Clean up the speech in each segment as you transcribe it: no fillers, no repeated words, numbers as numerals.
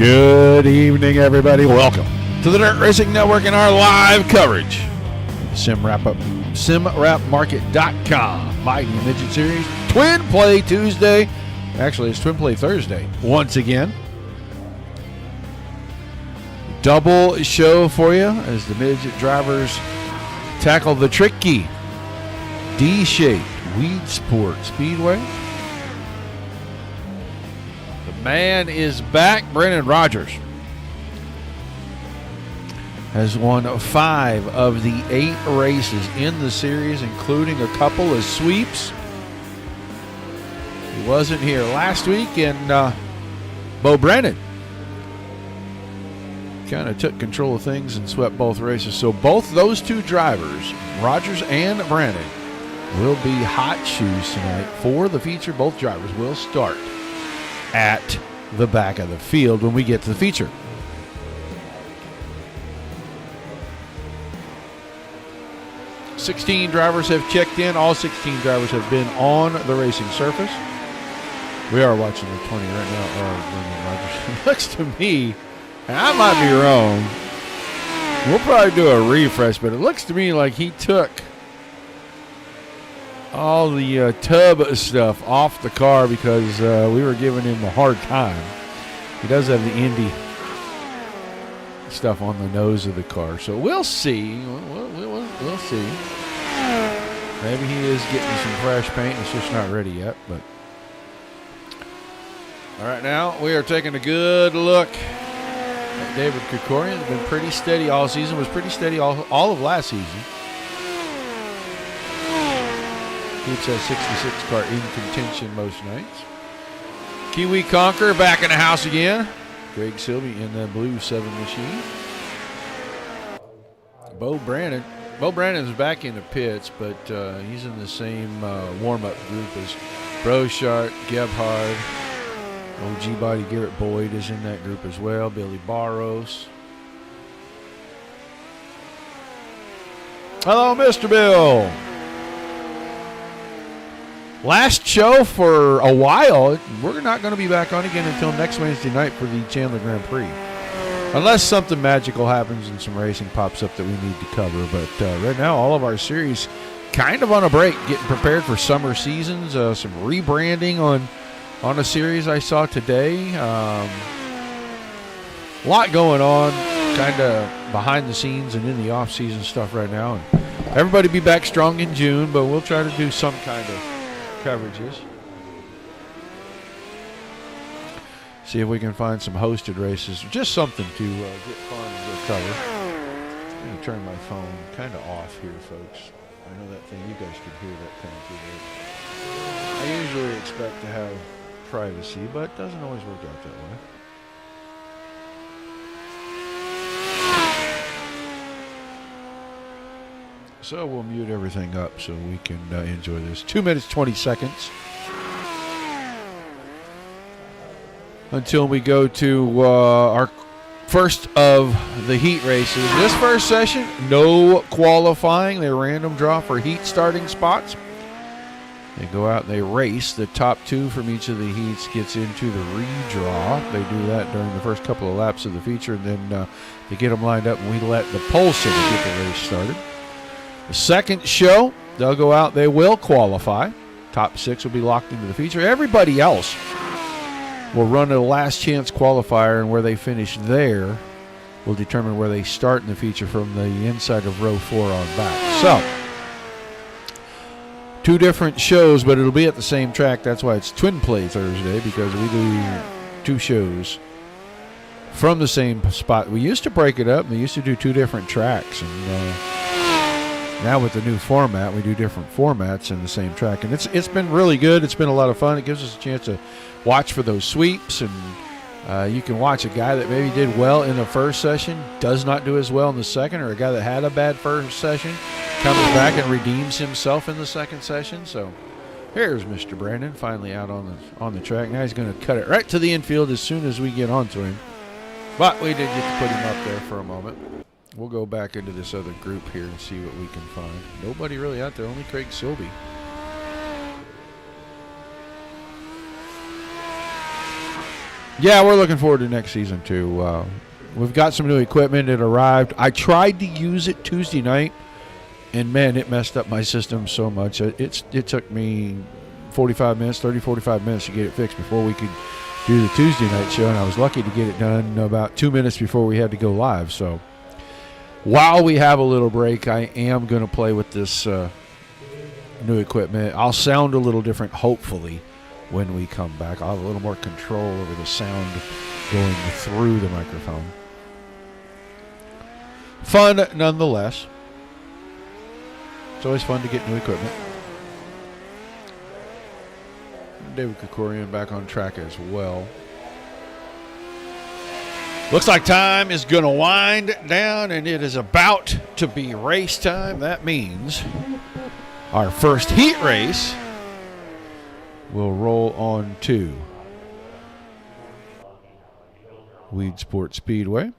Good evening, everybody. Welcome to the Dirt Racing Network and our live coverage. SimWrapMarket.com. Mighty Midget Series. Twin Play Tuesday. Actually, it's Twin Play Thursday. Once again. Double show for you as the Midget drivers tackle the tricky D-shaped Weedsports Speedway. The man is back. Brendan Rogers has won 5 of the 8 races in the series, including a couple of sweeps. He wasn't here last week, and Bo Brennan kind of took control of things and swept both races. So both those two drivers, Rogers and Brennan, will be hot shoes tonight for the feature. Both drivers will start at the back of the field when we get to the feature. $16 drivers have checked in. All 16 drivers have been on the racing surface. We are watching the 20 right now. Rogers. It looks to me, and I might be wrong, we'll probably do a refresh, but it looks to me like he took all the tub stuff off the car because we were giving him a hard time. He does have the Indy stuff on the nose of the car, so we'll see. We'll see. Maybe he is getting some fresh paint. It's just not ready yet. But all right, now we are taking a good look at David Krikorian. Has been pretty steady all season. Was pretty steady all of last season. Keeps that 66 car in contention most nights. Kiwi Conquer back in the house again. Greg Silvey in the blue 7 machine. Bo Brandon's back in the pits, but he's in the same warm-up group as Brochart, Gebhard. OG Body Garrett Boyd is in that group as well. Billy Barros. Hello, Mr. Bill. Last show for a while. We're not going to be back on again until next Wednesday night for the Chandler Grand Prix. Unless something magical happens and some racing pops up that we need to cover. But right now, all of our series kind of on a break, getting prepared for summer seasons. Some rebranding on a series I saw today. A lot going on, kind of behind the scenes and in the off-season stuff right now. And everybody be back strong in June, but we'll try to do some kind of coverages. See if we can find some hosted races, just something to get fun and get covered. I'm going to turn my phone kind of off here, folks. I know that thing, you guys can hear that coming through there. I usually expect to have privacy, but it doesn't always work out that way. So we'll mute everything up so we can enjoy this. 2 minutes, 20 seconds. Until we go to our first of the heat races. This first session, no qualifying. They random draw for heat starting spots. They go out and they race. The top 2 from each of the heats gets into the redraw. They do that during the first couple of laps of the feature, and then they get them lined up, and we let the pole sitter get the race started. The second show, they'll go out. They will qualify. Top 6 will be locked into the feature. Everybody else will run a last chance qualifier, and where they finish there will determine where they start in the feature from the inside of row 4 on back. So, 2 different shows, but it'll be at the same track. That's why it's Twin Play Thursday, because we do 2 shows from the same spot. We used to break it up. We used to do 2 different tracks, and now with the new format, we do different formats in the same track, and it's been really good. It's been a lot of fun. It gives us a chance to watch for those sweeps, and you can watch a guy that maybe did well in the first session, does not do as well in the second, or a guy that had a bad first session, comes back and redeems himself in the second session. So here's Mr. Brandon finally out on the track. Now he's going to cut it right to the infield as soon as we get onto him. But we did get to put him up there for a moment. We'll go back into this other group here and see what we can find. Nobody really out there, only Craig Silvey. Yeah, we're looking forward to next season, too. We've got some new equipment. It arrived. I tried to use it Tuesday night, and, man, it messed up my system so much. It took me 45 minutes to get it fixed before we could do the Tuesday night show, and I was lucky to get it done about 2 minutes before we had to go live. So while we have a little break, I am going to play with this new equipment. I'll sound a little different, hopefully, when we come back. I'll have a little more control over the sound going through the microphone. Fun nonetheless. It's always fun to get new equipment. David Krikorian back on track as well. Looks like time is going to wind down, and it is about to be race time. That means our first heat race will roll on to Weedsports Speedway.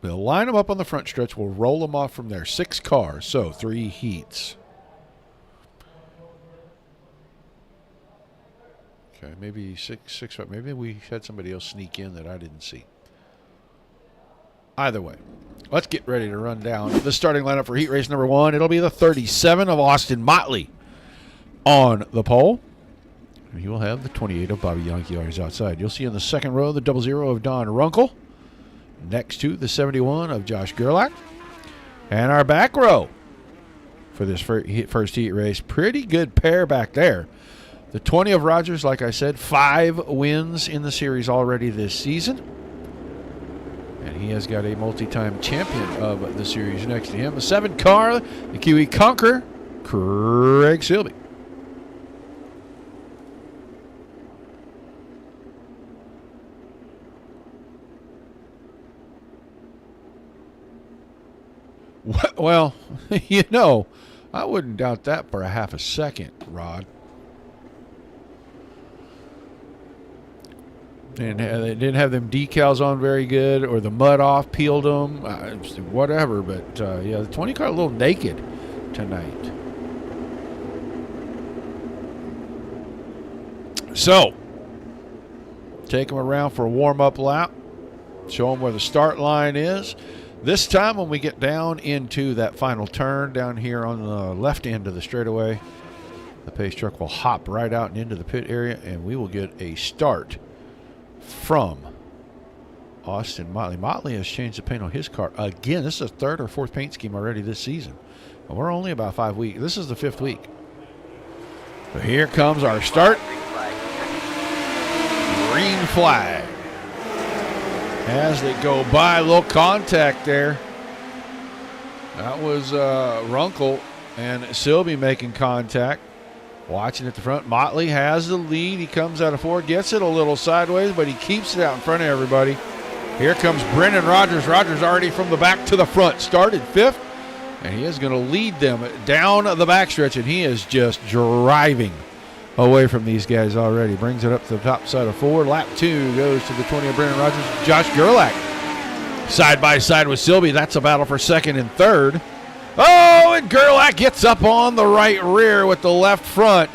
We'll line them up on the front stretch. We'll roll them off from there. 6 cars, so 3 heats. Okay, maybe six. Maybe we had somebody else sneak in that I didn't see. Either way, let's get ready to run down the starting lineup for heat race number 1. It'll be the 37 of Austin Motley on the pole. He will have the 28 of Bobby Yankee always outside. You'll see in the second row the 00 of Don Runkle. Next to the 71 of Josh Gerlach. And our back row for this first heat race. Pretty good pair back there. The 20 of Rogers, like I said, 5 wins in the series already this season. And he has got a multi-time champion of the series next to him. The 7 car, the Kiwi Conqueror, Craig Silby. Well, you know, I wouldn't doubt that for a half a second, Rod. And they didn't have them decals on very good, or the mud off peeled them, whatever. But, yeah, the 20 car a little naked tonight. So, take them around for a warm-up lap. Show them where the start line is. This time when we get down into that final turn down here on the left end of the straightaway, the pace truck will hop right out and into the pit area, and we will get a start from Austin Motley. Motley has changed the paint on his car again. This is a 3rd or 4th paint scheme already this season. And we're only about 5 weeks. This is the 5th week. But here comes our start. Green flag. As they go by, a little contact there. That was Runkle and Silby making contact. Watching at the front, Motley has the lead. He comes out of 4, gets it a little sideways, but he keeps it out in front of everybody. Here comes Brendan Rogers. Rogers already from the back to the front. Started 5th, and he is going to lead them down the backstretch, and he is just driving away from these guys already. Brings it up to the top side of 4. Lap 2 goes to the 20 of Brendan Rogers. Josh Gerlach side by side with Silby. That's a battle for 2nd and 3rd. Oh, and Gerlach gets up on the right rear with the left front.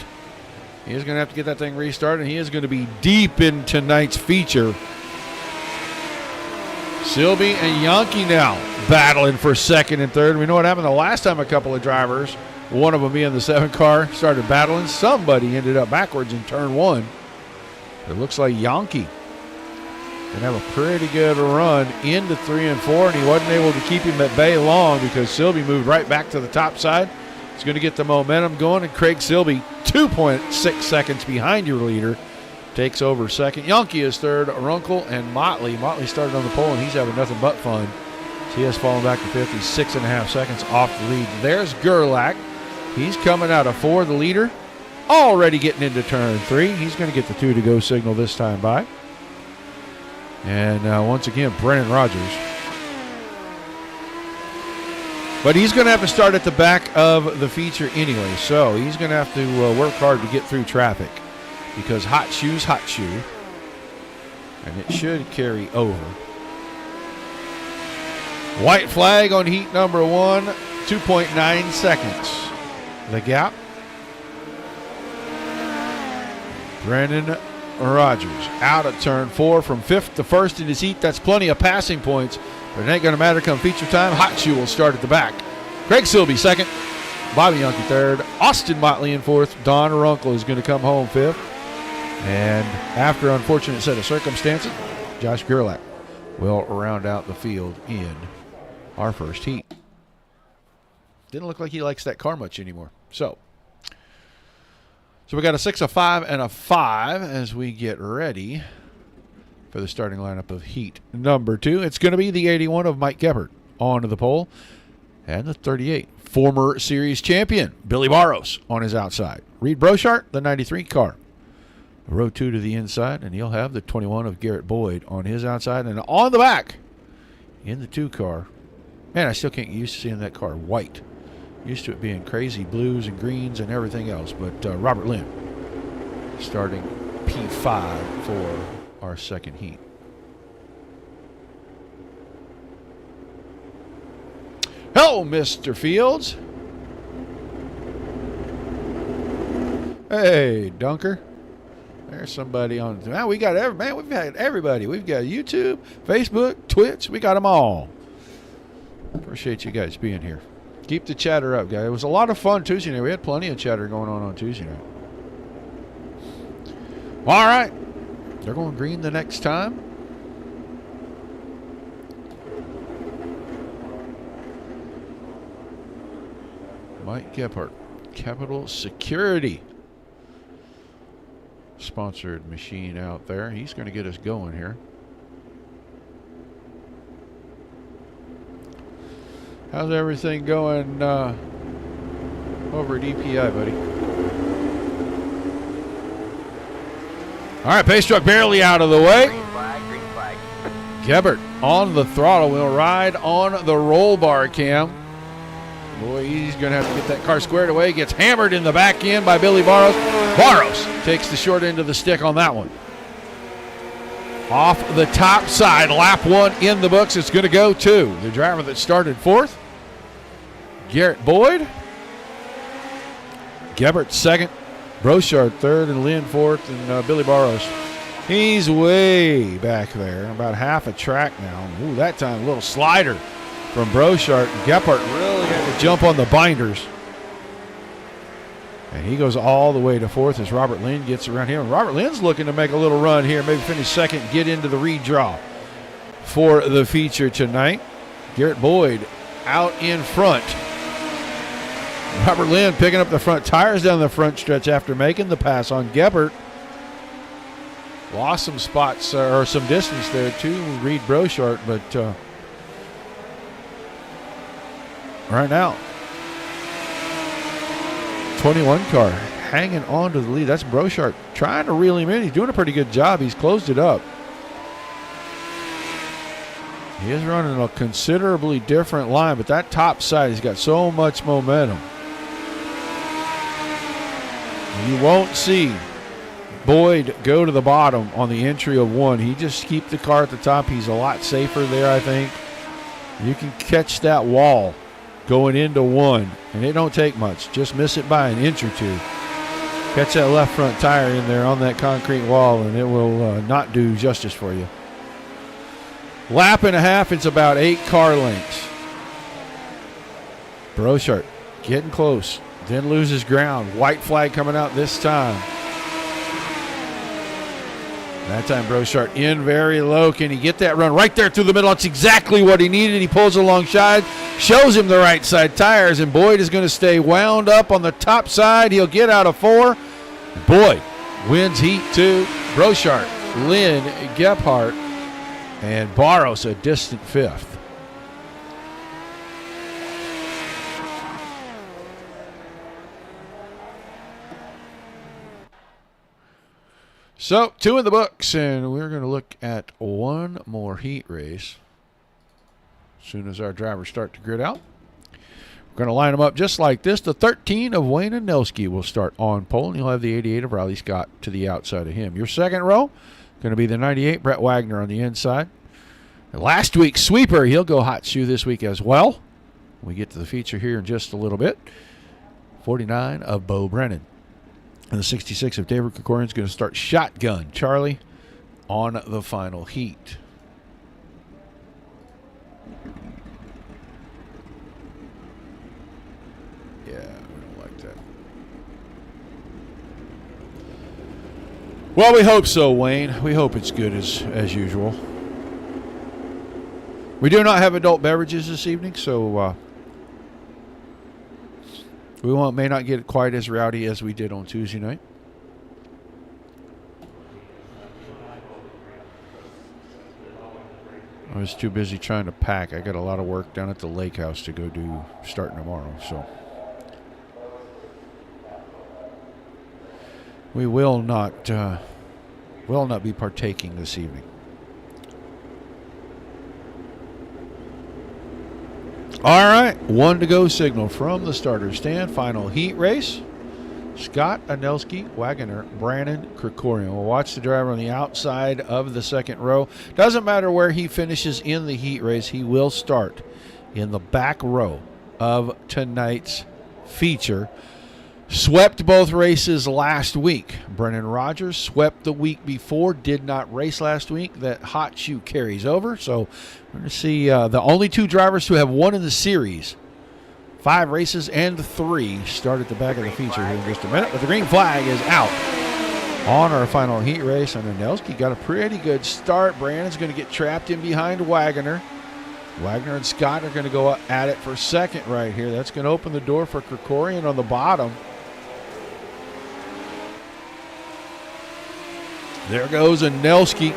He is going to have to get that thing restarted, and he is going to be deep in tonight's feature. Silby and Yankee now battling for 2nd and 3rd. We know what happened the last time a couple of drivers, one of them being the 7 car, started battling. Somebody ended up backwards in turn 1. It looks like Yankee can have a pretty good run into 3 and 4, and he wasn't able to keep him at bay long because Silby moved right back to the top side. He's going to get the momentum going, and Craig Silby, 2.6 seconds behind your leader, takes over 2nd. Yankee is 3rd. Runkle and Motley. Motley started on the pole, and he's having nothing but fun. So he has fallen back to 5th. He's 6.5 seconds off the lead. There's Gerlach. He's coming out of 4, the leader. Already getting into turn 3. He's going to get the 2 to go signal this time by. And once again, Brendan Rogers. But he's going to have to start at the back of the feature anyway, so he's going to have to work hard to get through traffic because hot shoe. And it should carry over. White flag on heat number 1, 2.9 seconds. The gap. Brennan Rogers out of turn 4 from 5th to 1st in his heat. That's plenty of passing points, but it ain't going to matter come feature time. Hot Shoe will start at the back. Craig Silby 2nd. Bobby Yonke 3rd. Austin Motley in 4th. Don Runkle is going to come home 5th. And after an unfortunate set of circumstances, Josh Gerlach will round out the field in our first heat. Didn't look like he likes that car much anymore. So we got a 6, a 5, and a 5 as we get ready for the starting lineup of heat number 2. It's going to be the 81 of Mike Gebhardt onto the pole, and the 38, former series champion Billy Barros on his outside. Reed Brochart, the 93 car. Row 2 to the inside, and he'll have the 21 of Garrett Boyd on his outside. And on the back, in the 2 car, man, I still can't get used to seeing that car white. Used to it being crazy blues and greens and everything else. But Robert Lynn starting P5 for our second heat. Hello, Mr. Fields. Hey, Dunker. There's somebody on. Man, we've had everybody. We've got YouTube, Facebook, Twitch. We got them all. Appreciate you guys being here. Keep the chatter up, guys. It was a lot of fun Tuesday night. We had plenty of chatter going on Tuesday night. All right. They're going green the next time. Mike Gebhardt, Capital Security. Sponsored machine out there. He's going to get us going here. How's everything going over at EPI, buddy? All right, pace truck barely out of the way. Green flag, green flag. Gebhardt on the throttle. We'll ride on the roll bar cam. Boy, he's going to have to get that car squared away. Gets hammered in the back end by Billy Barros. Barros takes the short end of the stick on that one. Off the top side, lap 1 in the books. It's going to go to the driver that started 4th, Garrett Boyd. Gebhardt 2nd, Brochard 3rd, and Lynn 4th, and Billy Barros. He's way back there, about half a track now. Ooh, that time a little slider from Brochard. Gebhardt really had to jump on the binders. And he goes all the way to 4th as Robert Lynn gets around him. And Robert Lynn's looking to make a little run here, maybe finish 2nd, get into the redraw for the feature tonight. Garrett Boyd out in front. Robert Lynn picking up the front tires down the front stretch after making the pass on Gebhardt. Lost some spots or some distance there to Reed Brochart, but right now, 21 car hanging on to the lead. That's Brochart trying to reel him in. He's doing a pretty good job. He's closed it up. He is running a considerably different line, but that top side, he's got so much momentum. You won't see Boyd go to the bottom on the entry of 1. He just keeps the car at the top. He's a lot safer there, I think. You can catch that wall going into 1, and it don't take much. Just miss it by an inch or 2. Catch that left front tire in there on that concrete wall, and it will not do justice for you. Lap and a half, it's about 8 car lengths. Brochart getting close, then loses ground. White flag coming out this time. That time Brochart in very low. Can he get that run right there through the middle? That's exactly what he needed. He pulls alongside, shows him the right side tires, and Boyd is going to stay wound up on the top side. He'll get out of 4. Boyd wins heat 2. Brochart, Lynn, Gebhardt, and Barros a distant 5th. So 2 in the books, and we're going to look at one more heat race as soon as our drivers start to grid out. We're going to line them up just like this. The 13 of Wayne Anelski will start on pole, and you'll have the 88 of Riley Scott to the outside of him. Your second row, going to be the 98, Brett Wagner on the inside. And last week's sweeper, he'll go hot shoe this week as well. We get to the feature here in just a little bit. 49 of Bo Brennan And the 66 of David Krikorian is going to start shotgun Charlie on the final heat. Yeah, I don't like that. Well, we hope so, Wayne. We hope it's good as usual. We do not have adult beverages this evening, so we may not get quite as rowdy as we did on Tuesday night. I was too busy trying to pack. I got a lot of work down at the lake house to go do starting tomorrow, so we will not be partaking this evening. All right, 1 to go signal from the starter stand. Final heat race. Scott, Anelski, Wagoner, Brannon, Krikorian. We'll watch the driver on the outside of the second row. Doesn't matter where he finishes in the heat race. He will start in the back row of tonight's feature. Swept both races last week. Brennan Rogers swept the week before, did not race last week. That hot shoe carries over. So we're going to see the only 2 drivers who have won in the series. 5 races and 3 start at the back of the feature here in just a minute. But the green flag is out on our final heat race. And Anelski got a pretty good start. Brandon's going to get trapped in behind Wagoner. Wagoner and Scott are going to go at it for second right here. That's going to open the door for Krikorian on the bottom. There goes Anelski.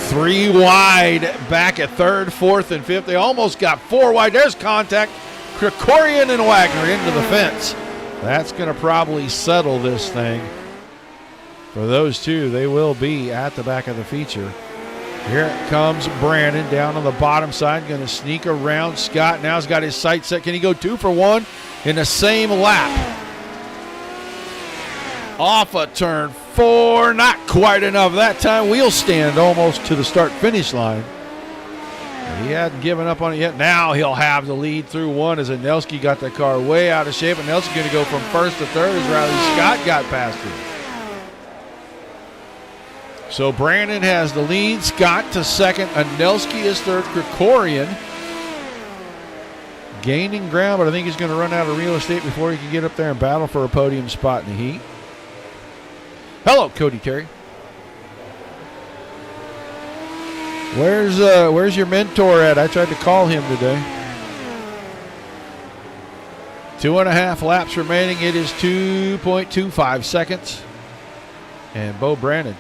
3 wide back at third, fourth, and fifth. They almost got 4 wide. There's contact. Krikorian and Wagoner into the fence. That's going to probably settle this thing. For those 2, they will be at the back of the feature. Here comes Brandon down on the bottom side. Going to sneak around Scott. Now he's got his sight set. Can he go 2 for 1 in the same lap? Off a turn 4, not quite enough that time. Wheel stand almost to the start-finish line. He hadn't given up on it yet. Now he'll have the lead through 1 as Anelski got the car way out of shape. Anelski's going to go from first to third as Riley Scott got past him. So Brandon has the lead. Scott to second. Anelski is third. Krikorian gaining ground, but I think he's going to run out of real estate before he can get up there and battle for a podium spot in the heat. Hello, Cody Terry. Where's your mentor at? I tried to call him today. 2.5 laps remaining. It is 2.25 seconds. And Bo Brandon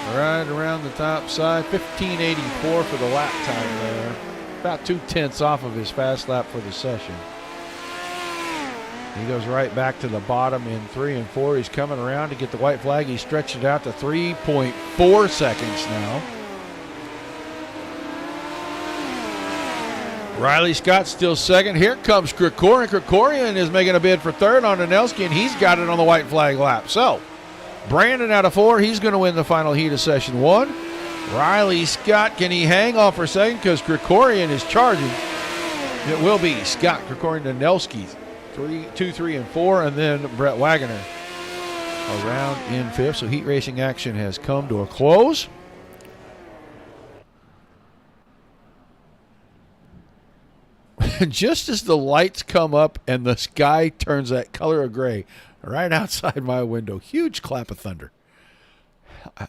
right around the top side. 15.84 for the lap time there. About 0.2 off of his fast lap for the session. He goes right back to the bottom in 3 and 4. He's coming around to get the white flag. He stretched it out to 3.4 seconds now. Riley Scott still second. Here comes Krikorian. Krikorian is making a bid for third on Anelski, and he's got it on the white flag lap. So, Brandon out of 4. He's going to win the final heat of session 1. Riley Scott, can he hang on for second? Because Krikorian is charging. It will be Scott, Krikorian, Anelski. 2, 3, and 4, and then Brett Wagoner around in 5th. So heat racing action has come to a close. Just as the lights come up and the sky turns that color of gray right outside my window, huge clap of thunder.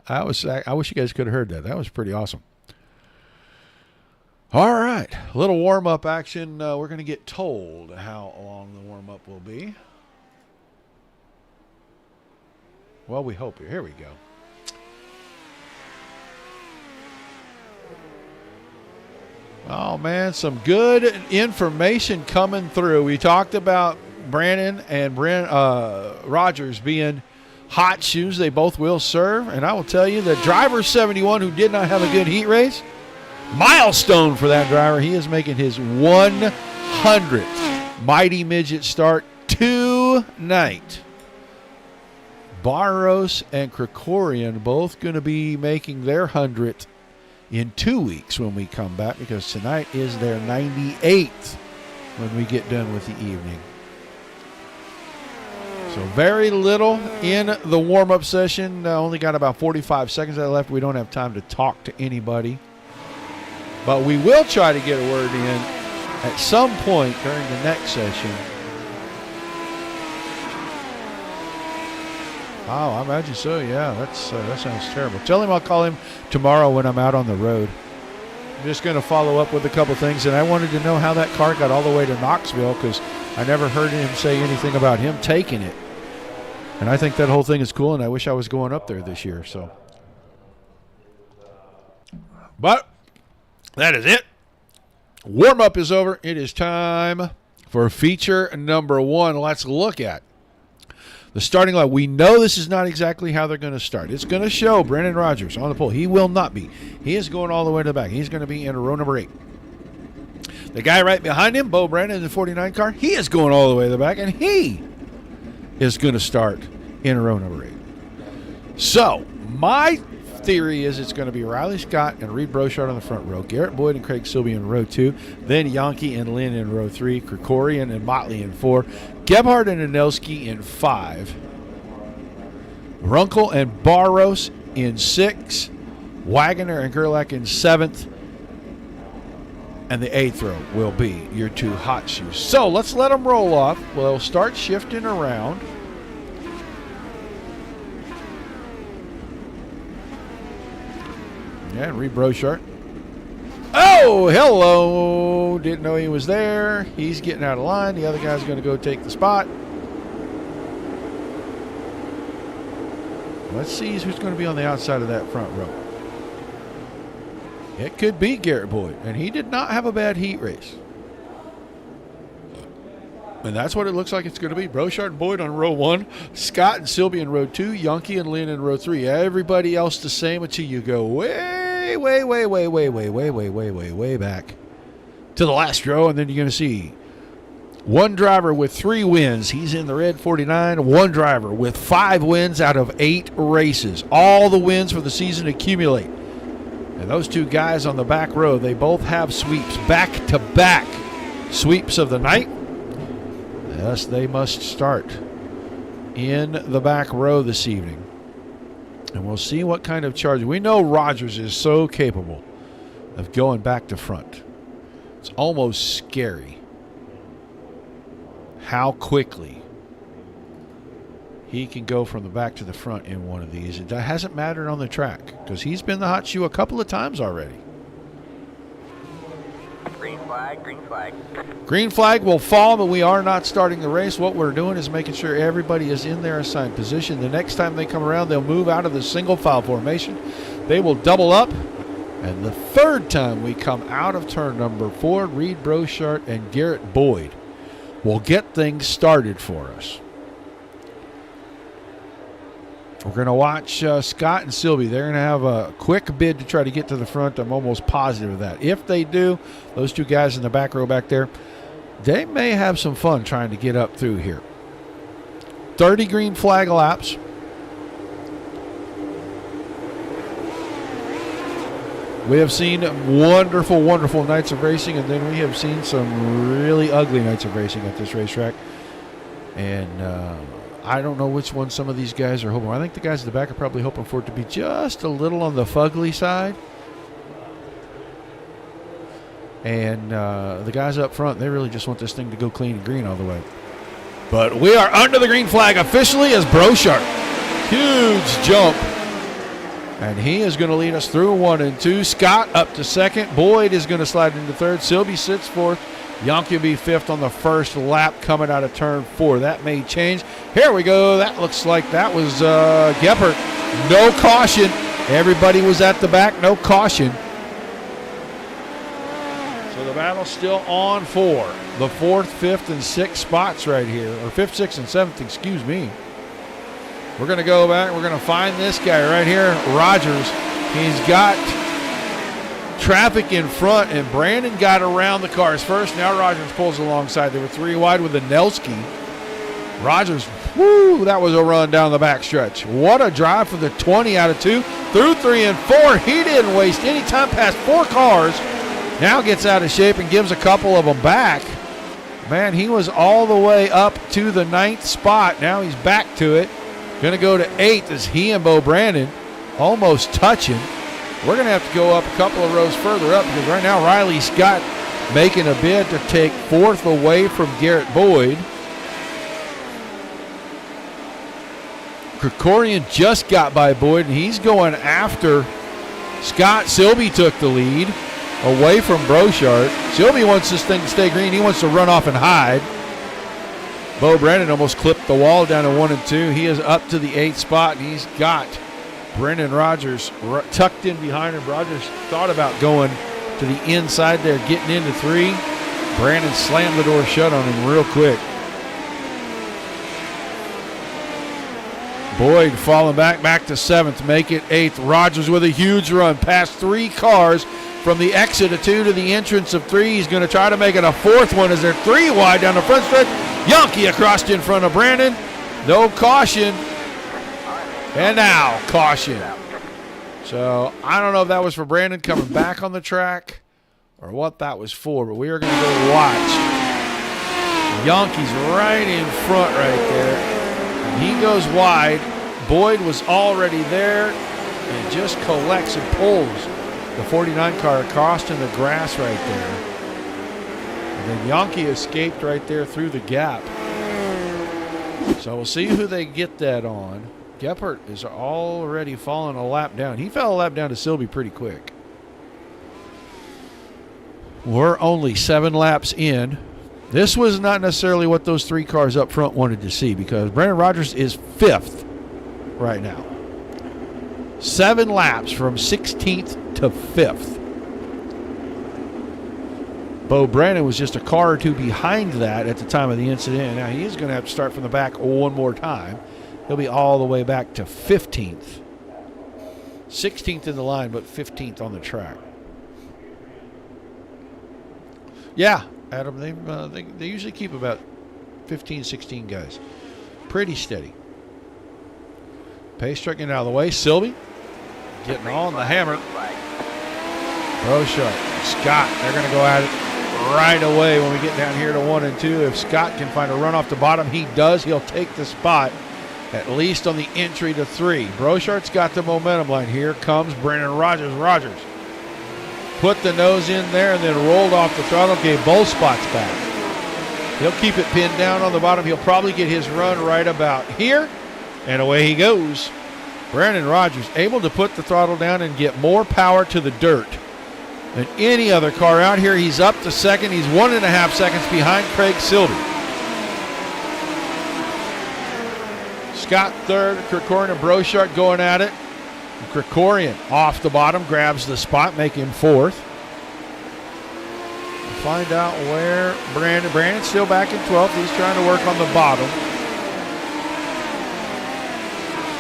I wish you guys could have heard that. That was pretty awesome. All right, a little warm-up action. We're going to get told how long the warm-up will be. Well, we hope. Here we go. Oh, man, some good information coming through. We talked about Brandon and Rogers being hot shoes. They both will serve. And I will tell you, the driver 71 who did not have a good heat race, milestone for that driver. He is making his 100th Mighty Midget start tonight. Barros and Krikorian both going to be making their 100th in 2 weeks when we come back, because tonight is their 98th when we get done with the evening. So very little in the warm-up session. Only got about 45 seconds left. We don't have time to talk to anybody. But we will try to get a word in at some point during the next session. Oh, I imagine so, yeah. That sounds terrible. Tell him I'll call him tomorrow when I'm out on the road. I'm just going to follow up with a couple things. And I wanted to know how that car got all the way to Knoxville because I never heard him say anything about him taking it. And I think that whole thing is cool, and I wish I was going up there this year. So, but that is it. Warm-up is over. It is time for feature number 1. Let's look at the starting line. We know this is not exactly how they're going to start. It's going to show Brendan Rogers on the pole. He will not be. He is going all the way to the back. He's going to be in row number 8. The guy right behind him, Bo Brandon in the 49 car, he is going all the way to the back, and he is going to start in row number 8. So, my theory is it's going to be Riley Scott and Reed Brochard on the front row, Garrett Boyd and Craig Silby in row 2, then Yankee and Lynn in row 3, Krikorian and Motley in 4, Gebhardt and Anelski in 5, Runkle and Barros in 6, Wagoner and Gerlach in 7th, and the 8th row will be your 2 hot shoes. So let's let them roll off. We'll start shifting around. Yeah, and Reed Brochard. Oh, hello. Didn't know he was there. He's getting out of line. The other guy's going to go take the spot. Let's see who's going to be on the outside of that front row. It could be Garrett Boyd, and he did not have a bad heat race. And that's what it looks like it's going to be. Brochard and Boyd on row 1, Scott and Silby in row 2, Yankee and Lynn in row 3. Everybody else the same until you go way back to the last row, and then you're going to see one driver with 3 wins. He's in the red 49. One driver with 5 wins out of 8 races. All the wins for the season accumulate. And those 2 guys on the back row, they both have sweeps, back-to-back sweeps of the night. Thus, they must start in the back row this evening. And we'll see what kind of charge. We know Rogers is so capable of going back to front. It's almost scary how quickly he can go from the back to the front in one of these. It hasn't mattered on the track because he's been the hot shoe a couple of times already. Green flag, green flag. Green flag will fall, but we are not starting the race. What we're doing is making sure everybody is in their assigned position. The next time they come around, they'll move out of the single file formation. They will double up. And the third time we come out of turn number 4, Reed Brochard and Garrett Boyd will get things started for us. We're going to watch Scott and Silby. They're going to have a quick bid to try to get to the front. I'm almost positive of that. If they do, those 2 guys in the back row back there, they may have some fun trying to get up through here. 30 green flag laps. We have seen wonderful, wonderful nights of racing, and then we have seen some really ugly nights of racing at this racetrack. And I don't know which one some of these guys are hoping. I think the guys at the back are probably hoping for it to be just a little on the fugly side. And the guys up front, they really just want this thing to go clean and green all the way. But we are under the green flag officially as Brochard. Huge jump. And he is going to lead us through 1 and 2. Scott up to 2nd. Boyd is going to slide into 3rd. Silby sits 4th. Yankee will be 5th on the first lap coming out of turn 4. That may change. Here we go. That looks like that was Gebhardt. No caution. Everybody was at the back. No caution. So the battle's still on for the 4th, 5th, and 6th spots right here. Or 5th, 6th, and 7th, excuse me. We're going to go back. We're going to find this guy right here, Rogers. He's got traffic in front, and Brandon got around the cars first. Now Rogers pulls alongside. They were 3 wide with Anelski. Rogers, whoo, that was a run down the back stretch. What a drive for the 20 out of 2. Through 3 and 4. He didn't waste any time past 4 cars. Now gets out of shape and gives a couple of them back. Man, he was all the way up to the 9th spot. Now he's back to it. Going to go to 8th as he and Bo Brandon almost touching. We're going to have to go up a couple of rows further up because right now Riley Scott making a bid to take 4th away from Garrett Boyd. Krikorian just got by Boyd, and he's going after Scott. Silby took the lead away from Brochart. Silby wants this thing to stay green. He wants to run off and hide. Bo Brandon almost clipped the wall down to 1 and 2. He is up to the 8th spot, and he's got Brendan Rogers tucked in behind him. Rogers thought about going to the inside there, getting into 3. Brandon slammed the door shut on him real quick. Boyd falling back to 7th, make it 8th. Rogers with a huge run past 3 cars from the exit of 2 to the entrance of 3. He's going to try to make it a 4th one as they're 3 wide down the front stretch. Yankee across in front of Brandon. No caution. And now caution. So I don't know if that was for Brandon coming back on the track or what that was for, but we are going to go watch. Yankee's right in front right there. He goes wide. Boyd was already there and just collects and pulls the 49 car across in the grass right there. And then Yankee escaped right there through the gap. So we'll see who they get that on. Geppert is already falling a lap down. He fell a lap down to Silby pretty quick. We're only 7 laps in. This was not necessarily what those 3 cars up front wanted to see because Brendan Rogers is 5th right now. 7 laps from 16th to 5th. Bo Brandon was just a car or 2 behind that at the time of the incident. Now he is going to have to start from the back one more time. He'll be all the way back to 15th. 16th in the line, but 15th on the track. Yeah. Adam, they usually keep about 15, 16 guys. Pretty steady. Pace truck getting out of the way. Silby getting on the hammer. Brochart, Scott, they're going to go at it right away when we get down here to 1 and 2. If Scott can find a run off the bottom, he does. He'll take the spot, at least on the entry to 3. Brochart's got the momentum line. Here comes Brendan Rogers. Rogers put the nose in there and then rolled off the throttle, gave both spots back. He'll keep it pinned down on the bottom. He'll probably get his run right about here, and away he goes. Brendan Rogers able to put the throttle down and get more power to the dirt than any other car out here. He's up to 2nd. He's 1.5 seconds behind Craig Silby. Scott 3rd, Krikorian and Brochart going at it. Krikorian off the bottom, grabs the spot, make him 4th. We'll find out where Brandon's still back in 12th. He's trying to work on the bottom.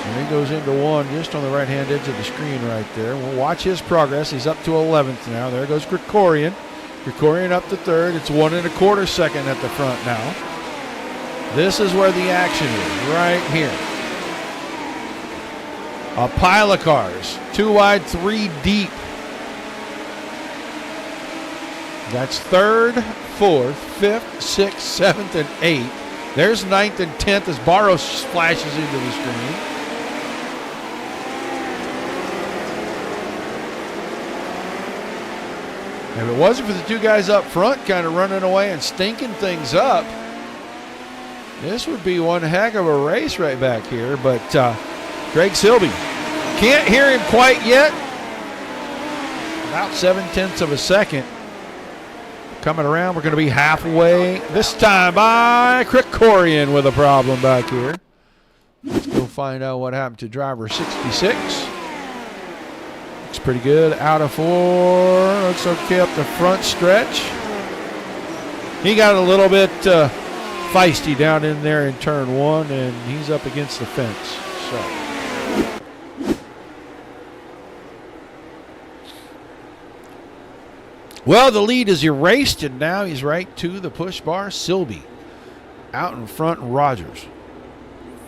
And he goes into 1 just on the right-hand edge of the screen right there. We'll watch his progress. He's up to 11th now. There goes Krikorian. Krikorian up to 3rd. It's 1.25 seconds at the front now. This is where the action is, right here. A pile of cars, 2 wide, 3 deep. That's 3rd, 4th, 5th, 6th, 7th, and 8th. There's 9th and 10th as Barros splashes into the screen. If it wasn't for the 2 guys up front kind of running away and stinking things up, this would be one heck of a race right back here. But Craig Silby, can't hear him quite yet. About 0.7 of a second. Coming around, we're going to be halfway. This time by Krikorian with a problem back here. Let's go find out what happened to driver 66. Looks pretty good. Out of 4. Looks okay up the front stretch. He got a little bit feisty down in there in turn 1, and he's up against the fence. So. Well, the lead is erased, and now he's right to the push bar. Silby out in front, Rogers.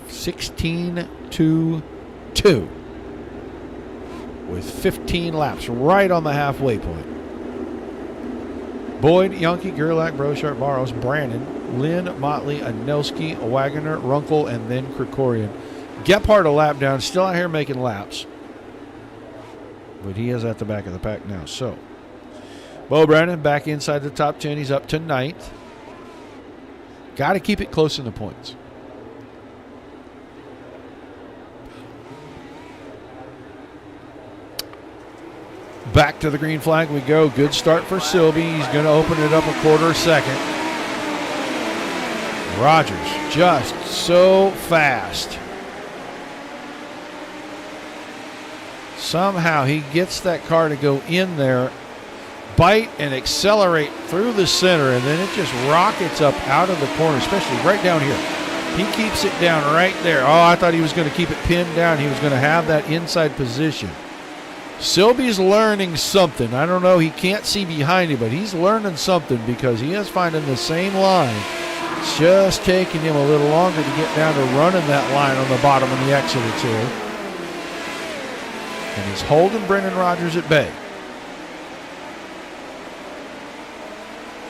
16-2 with 15 laps, right on the halfway point. Boyd, Yankee, Gerlach, Brochart, Barros, Brandon, Lynn, Motley, Anelski, Wagoner, Runkle, and then Krikorian. Gephardt a lap down, still out here making laps. But he is at the back of the pack now. So, Bo Brandon back inside the top 10. He's up to 9th. Got to keep it close in the points. Back to the green flag we go. Good start for Silby. He's going to open it up a quarter second. Rogers just so fast. Somehow he gets that car to go in there, bite and accelerate through the center, and then it just rockets up out of the corner, especially right down here. He keeps it down right there. Oh, I thought he was going to keep it pinned down. He was going to have that inside position. Silby's learning something. I don't know. He can't see behind him, but he's learning something because he is finding the same line. It's just taking him a little longer to get down to running that line on the bottom of the exit or two. And he's holding Brendan Rogers at bay.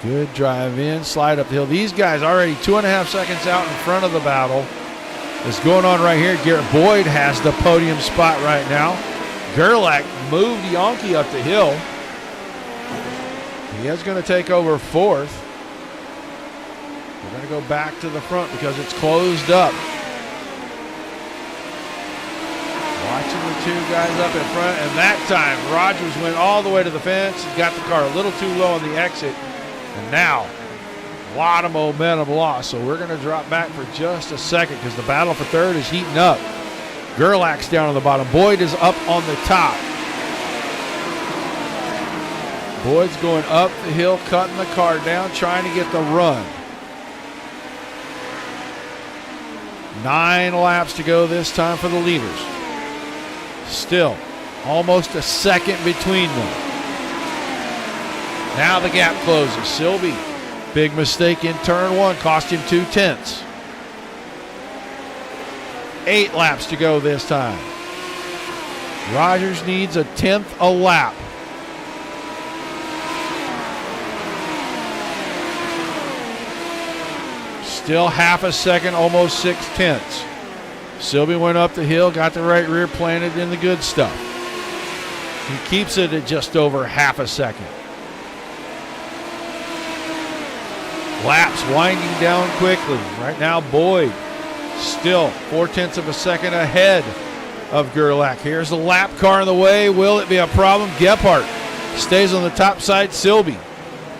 Good drive in, slide up the hill. These guys already 2.5 seconds out in front of the battle. It's going on right here. Garrett Boyd has the podium spot right now. Gerlach moved Yonke up the hill. He is going to take over 4th. We're going to go back to the front because it's closed up. Watching the 2 guys up in front, and that time Rogers went all the way to the fence and got the car a little too low on the exit. And now, a lot of momentum lost. So we're going to drop back for just a second because the battle for 3rd is heating up. Gerlach's down on the bottom. Boyd is up on the top. Boyd's going up the hill, cutting the car down, trying to get the run. 9 laps to go this time for the leaders. Still, almost a second between them. Now the gap closes. Silby, big mistake in turn 1, cost him 2/10. 8 laps to go this time. Rogers needs a 10th a lap. Still half a second, almost 6/10. Silby went up the hill, got the right rear planted in the good stuff. He keeps it at just over half a second. Laps winding down quickly. Right now, Boyd still 0.4 of a second ahead of Gerlach. Here's the lap car in the way. Will it be a problem? Gephardt stays on the top side. Silby.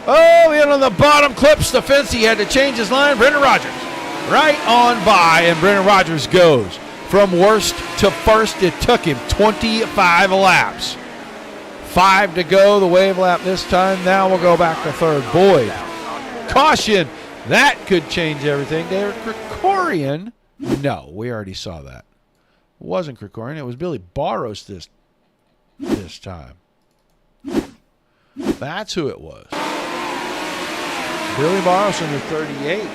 Oh, in on the bottom, clips the fence. He had to change his line. Brendan Rogers right on by, and Brendan Rogers goes from worst to first. It took him 25 laps. 5 to go, the wave lap this time. Now we'll go back to 3rd. Boyd. Caution. That could change everything. David Krikorian. No, we already saw that. It wasn't Krikorian. It was Billy Barros this time. That's who it was. Billy Barros in the 38.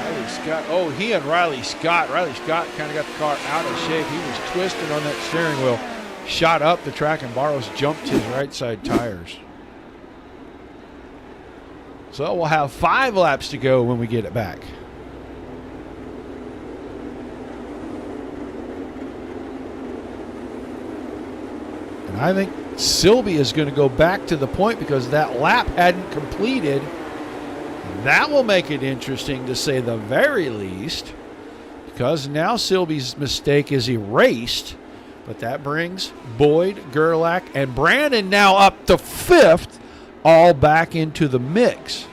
Riley Scott. Oh, he and Riley Scott. Riley Scott kind of got the car out of shape. He was twisted on that steering wheel. Shot up the track, and Barros jumped his right side tires. So we'll have 5 laps to go when we get it back. And I think Silby is going to go back to the point because that lap hadn't completed. That will make it interesting to say the very least, because now Silby's mistake is erased. But that brings Boyd, Gerlach, and Brandon now up to 5th, all back into the mix.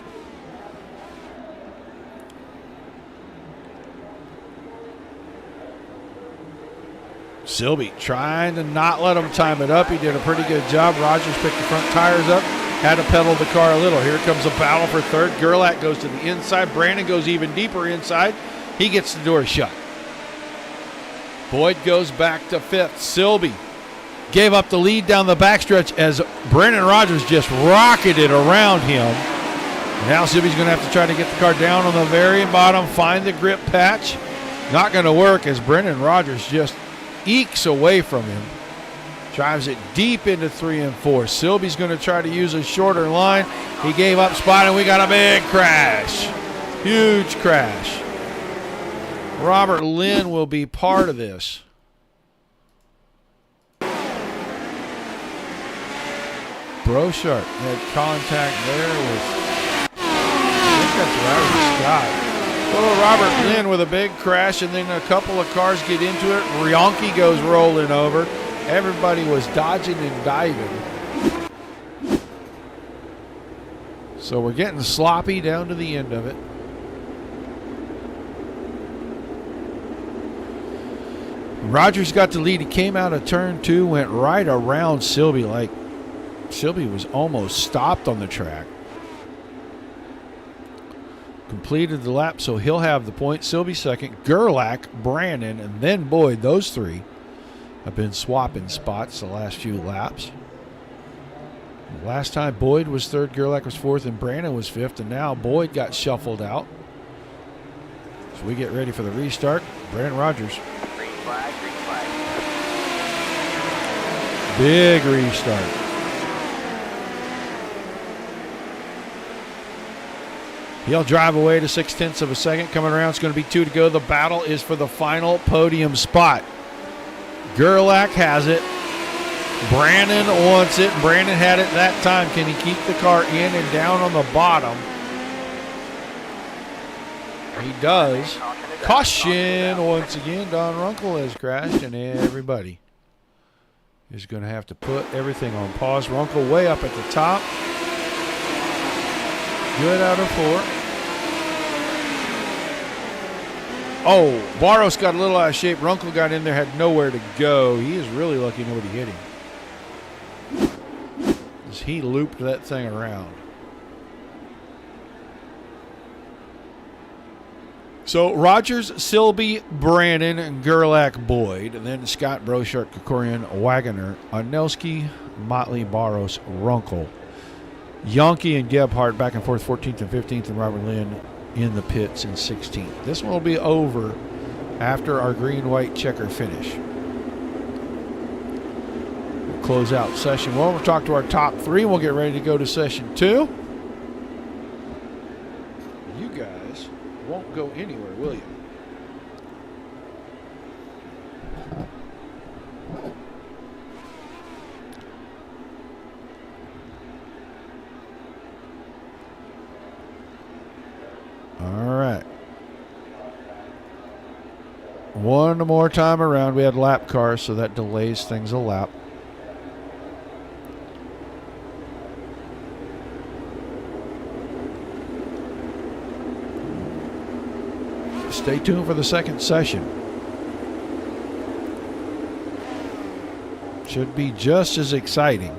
Silby trying to not let him time it up. He did a pretty good job. Rogers picked the front tires up, had to pedal the car a little. Here comes a battle for 3rd. Gerlach goes to the inside. Brandon goes even deeper inside. He gets the door shut. Boyd goes back to 5th. Silby gave up the lead down the backstretch as Brendan Rogers just rocketed around him. Now Silby's going to have to try to get the car down on the very bottom, find the grip patch. Not going to work as Brendan Rogers just ekes away from him. Drives it deep into 3 and 4. Silby's going to try to use a shorter line. He gave up spot, and we got a big crash. Huge crash. Robert Lynn will be part of this. Brochart had contact there with, I think that's Robert Scott. Oh, Robert Lynn with a big crash, and then a couple of cars get into it. Rionki goes rolling over. Everybody was dodging and diving. So we're getting sloppy down to the end of it. Rogers got the lead. He came out of turn 2, went right around Silby, like Silby was almost stopped on the track. Completed the lap, so he'll have the point. Silby second, Gerlach, Brandon, and then Boyd. Those three have been swapping spots the last few laps. Last time Boyd was third, Gerlach was fourth, and Brandon was fifth, and now Boyd got shuffled out. So we get ready for the restart. Brandon Rogers. Green flag, green flag. Big restart. He'll drive away to 0.6 of a second. Coming around, it's going to be 2 to go. The battle is for the final podium spot. Gerlach has it. Brandon wants it. Brandon had it that time. Can he keep the car in and down on the bottom? He does. Caution once again. Don Runkle has crashed, and everybody is going to have to put everything on pause. Runkle way up at the top. Good out of 4. Oh, Barros got a little out of shape. Runkle got in there, had nowhere to go. He is really lucky nobody hit him. As he looped that thing around. So Rogers, Silby, Brandon, and Gerlach, Boyd, and then Scott, Brochart, Kokorian, Wagoner, Onelski, Motley, Barros, Runkle. Yonke and Gebhardt back and forth 14th and 15th, and Robert Lynn in the pits in 16th. This one will be over after our green-white checker finish. We'll close out session 1. We'll talk to our top 3. We'll get ready to go to session 2. You guys won't go anywhere, will you? All right. One more time around. We had lap cars, so that delays things a lap. Stay tuned for the second session. Should be just as exciting.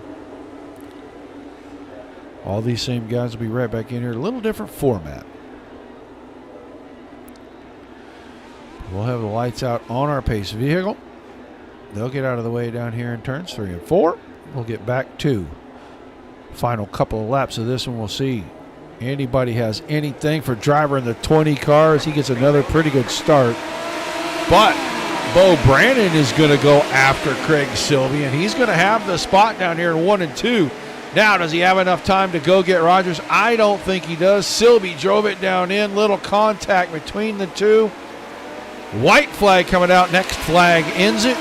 All these same guys will be right back in here. A little different format. We'll have the lights out on our pace vehicle. They'll get out of the way down here in turns 3 and 4. We'll get back to final couple of laps of this one. We'll see anybody has anything for driver in the 20 cars. He gets another pretty good start. But Bo Brandon is going to go after Craig Silby, and he's going to have the spot down here in 1 and 2. Now, does he have enough time to go get Rogers? I don't think he does. Silby drove it down in. Little contact between the two. White flag coming out. Next flag ends it.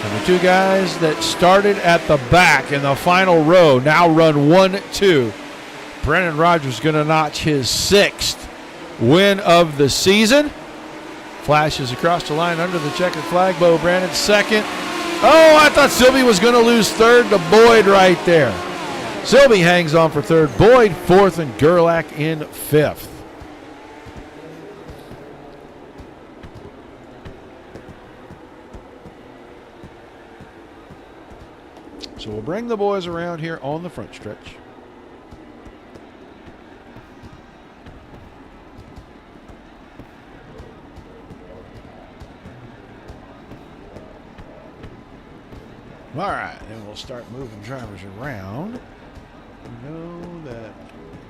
And the two guys that started at the back in the final row now run 1-2. Brendan Rogers going to notch his 6th win of the season. Flashes across the line under the checkered flag. Bo Brandon second. Oh, I thought Silby was going to lose third to Boyd right there. Silby hangs on for third. Boyd fourth, and Gerlach in 5th. So we'll bring the boys around here on the front stretch. All right, then we'll start moving drivers around. We know that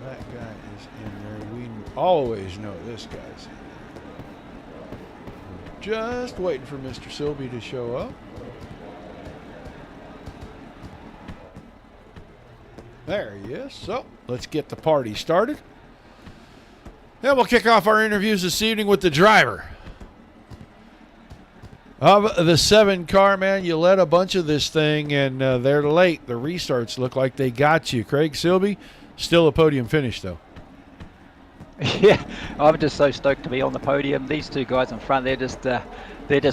that guy is in there. We always know this guy's in there. We're just waiting for Mr. Silby to show up. There he is. So let's get the party started. And we'll kick off our interviews this evening with the driver of the 7 car, man. You led a bunch of this thing, and they're late. The restarts look like they got you. Craig Silby, still a podium finish, though. Yeah, I'm just so stoked to be on the podium. These two guys in front, they're just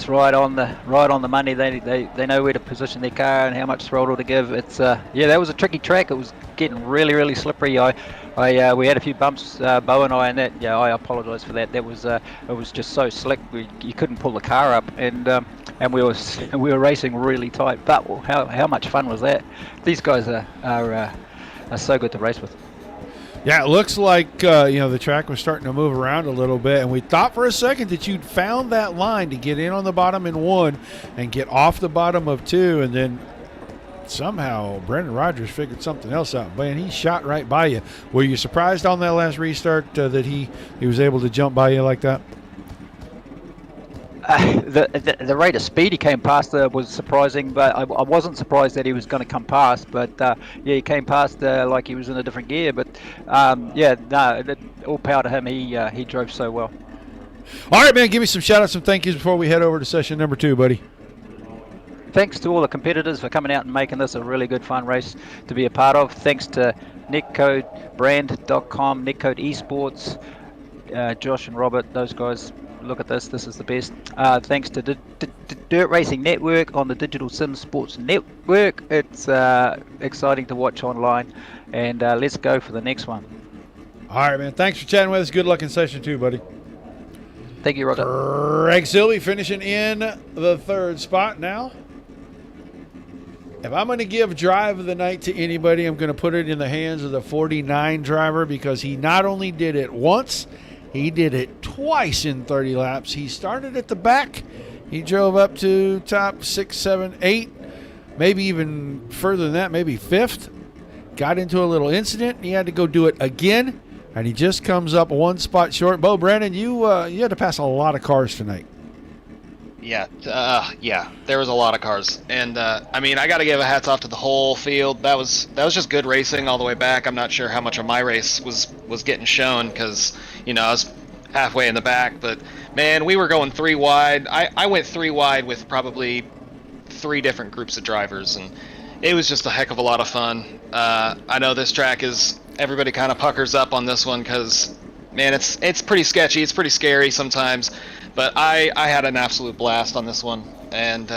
right on the money. They know where to position their car and how much throttle to give. It's yeah, that was a tricky track. It was getting really slippery. We had a few bumps, Bo and I, and that. Yeah, I apologise for that. That was it was just so slick. You couldn't pull the car up, and we were racing really tight. But how much fun was that? These guys are so good to race with. Yeah, it looks like the track was starting to move around a little bit, and we thought for a second that you'd found that line to get in on the bottom in 1 and get off the bottom of 2, and then somehow Brendan Rogers figured something else out. Man, he shot right by you. Were you surprised on that last restart that he was able to jump by you like that? The rate of speed he came past was surprising, but I wasn't surprised that he was going to come past. But yeah, he came past like he was in a different gear. But all power to him. He drove so well. All right, man. Give me some shout-outs and thank yous before we head over to session number 2, buddy. Thanks to all the competitors for coming out and making this a really good fun race to be a part of. Thanks to netcodebrand.com, Netcode Esports, Josh and Robert, those guys. Look at this is the best. Thanks to Dirt Racing Network on the Digital Sim Sports Network. It's exciting to watch online, and let's go for the next one. All right, man. Thanks for chatting with us. Good luck in session 2, buddy. Thank you, Roger. Craig Silby finishing in the 3rd spot now. If I'm going to give drive of the night to anybody, I'm going to put it in the hands of the 49 driver, because he not only did it once, he did it twice in 30 laps. He started at the back. He drove up to top 6, 7, 8, maybe even further than that, maybe 5th. Got into a little incident. He had to go do it again, and he just comes up 1 spot short. Bo, Brandon, you had to pass a lot of cars tonight. Yeah, there was a lot of cars, and I mean, I got to give a hats off to the whole field. That was just good racing all the way back. I'm not sure how much of my race was getting shown, because I was halfway in the back, but man, we were going 3 wide. I went 3 wide with probably 3 different groups of drivers, and it was just a heck of a lot of fun. I know this track is, everybody kind of puckers up on this one because, man, it's pretty sketchy, it's pretty scary sometimes. But I had an absolute blast on this one, and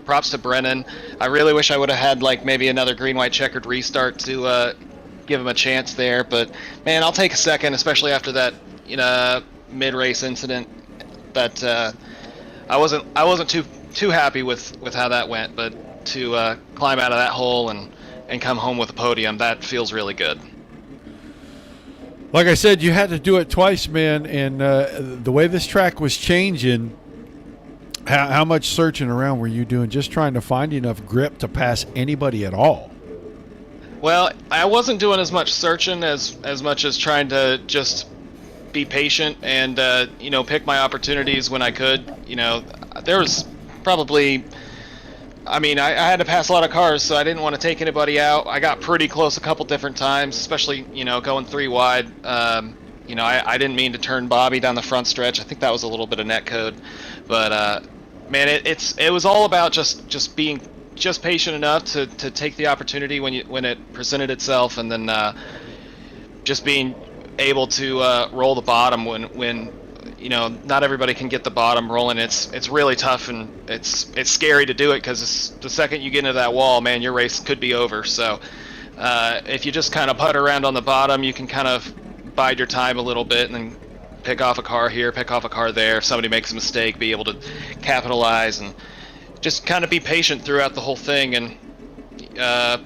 props to Brennan. I really wish I would have had like maybe another green-white checkered restart to give him a chance there. But man, I'll take a second, especially after that mid-race incident. That I wasn't too happy with how that went. But to climb out of that hole and come home with a podium, that feels really good. Like I said, you had to do it twice, man, and the way this track was changing, how much searching around were you doing, just trying to find enough grip to pass anybody at all? Well, I wasn't doing as much searching as much as trying to just be patient and pick my opportunities when I could. There was probably, I had to pass a lot of cars, so I didn't want to take anybody out. I got pretty close a couple different times, especially, going 3 wide. I didn't mean to turn Bobby down the front stretch. I think that was a little bit of net code. But, man, it was all about just being just patient enough to take the opportunity when it presented itself, and then just being able to roll the bottom when not everybody can get the bottom rolling. It's really tough, and it's scary to do it, because the second you get into that wall, man, your race could be over. So if you just kind of putt around on the bottom, you can kind of bide your time a little bit and then pick off a car here, pick off a car there. If somebody makes a mistake, be able to capitalize and just kind of be patient throughout the whole thing. And I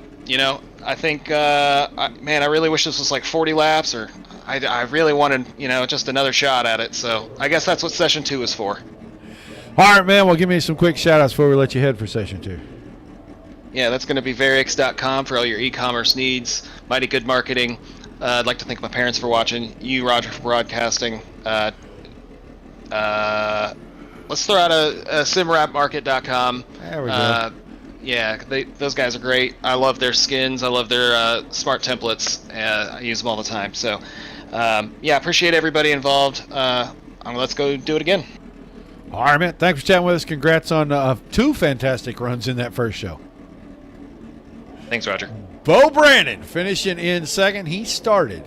think man, I really wish this was like 40 laps, or I really wanted, just another shot at it. So I guess that's what session 2 is for. All right, man. Well, give me some quick shout-outs before we let you head for session 2. Yeah, that's going to be Varix.com for all your e-commerce needs. Mighty Good Marketing. I'd like to thank my parents for watching. You, Roger, for broadcasting. Let's throw out a simrapmarket.com. There we go. yeah, those guys are great. I love their skins. I love their smart templates. I use them all the time. So, yeah, appreciate everybody involved. Let's go do it again. All right, man. Thanks for chatting with us. Congrats on 2 fantastic runs in that first show. Thanks, Roger. Bo Brandon finishing in second. He started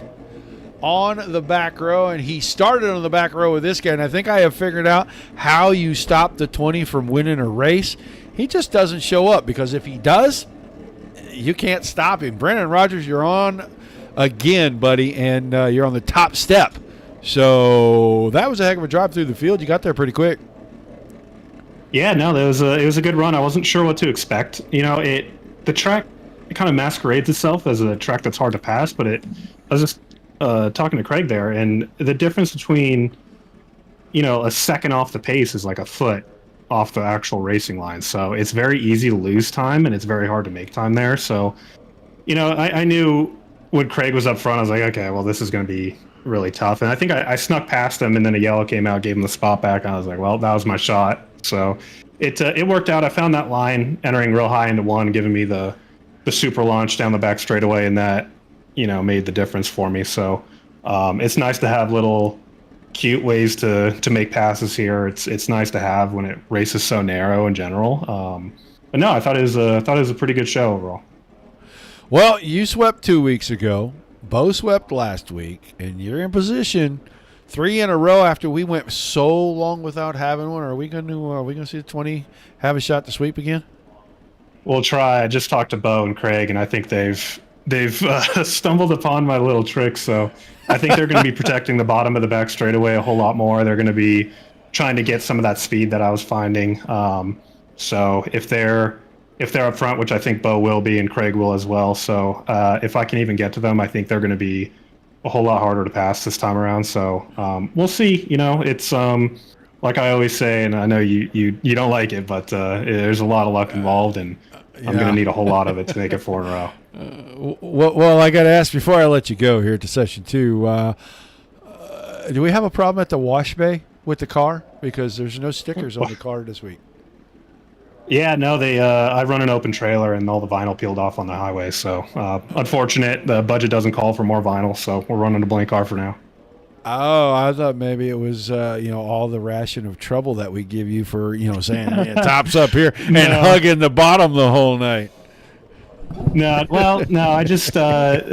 on the back row, and he started on the back row with this guy. And I think I have figured out how you stop the 20 from winning a race. He just doesn't show up, because if he does, you can't stop him. Brandon Rogers, you're on again, buddy, and you're on the top step. So that was a heck of a drive through the field. You got there pretty quick. Yeah, no, it was a good run. I wasn't sure what to expect. The track, it kind of masquerades itself as a track that's hard to pass, but I was just talking to Craig there, and the difference between, a second off the pace is like a foot off the actual racing line. So it's very easy to lose time, and it's very hard to make time there. So, I knew when Craig was up front, I was like, okay, well, this is going to be really tough. And I think I snuck past him, and then a yellow came out, gave him the spot back, and I was like, well, that was my shot. So it worked out. I found that line entering real high into one, giving me the super launch down the back straightaway, and that made the difference for me. So it's nice to have little cute ways to make passes here. It's nice to have when it races so narrow in general. But no, I thought it was a pretty good show overall. Well, you swept 2 weeks ago. Bo swept last week, and you're in position 3 in a row after we went so long without having one. Are we going to see the 20 have a shot to sweep again? We'll try. I just talked to Bo and Craig, and I think they've stumbled upon my little trick. So I think they're going to be protecting the bottom of the back straightaway a whole lot more. They're going to be trying to get some of that speed that I was finding. So if they're up front, which I think Bo will be and Craig will as well. So if I can even get to them, I think they're going to be a whole lot harder to pass this time around. So we'll see. It's like I always say, and I know you don't like it, but there's a lot of luck involved, and I'm going to need a whole lot of it to make it 4 in a row. Well, I got to ask before I let you go here to session 2. Do we have a problem at the wash bay with the car? Because there's no stickers on the car this week. Yeah, no, I run an open trailer, and all the vinyl peeled off on the highway. So unfortunate, the budget doesn't call for more vinyl, so we're running a blank car for now. Oh, I thought maybe it was, all the ration of trouble that we give you for, saying tops up here and hugging the bottom the whole night. No, I just Tub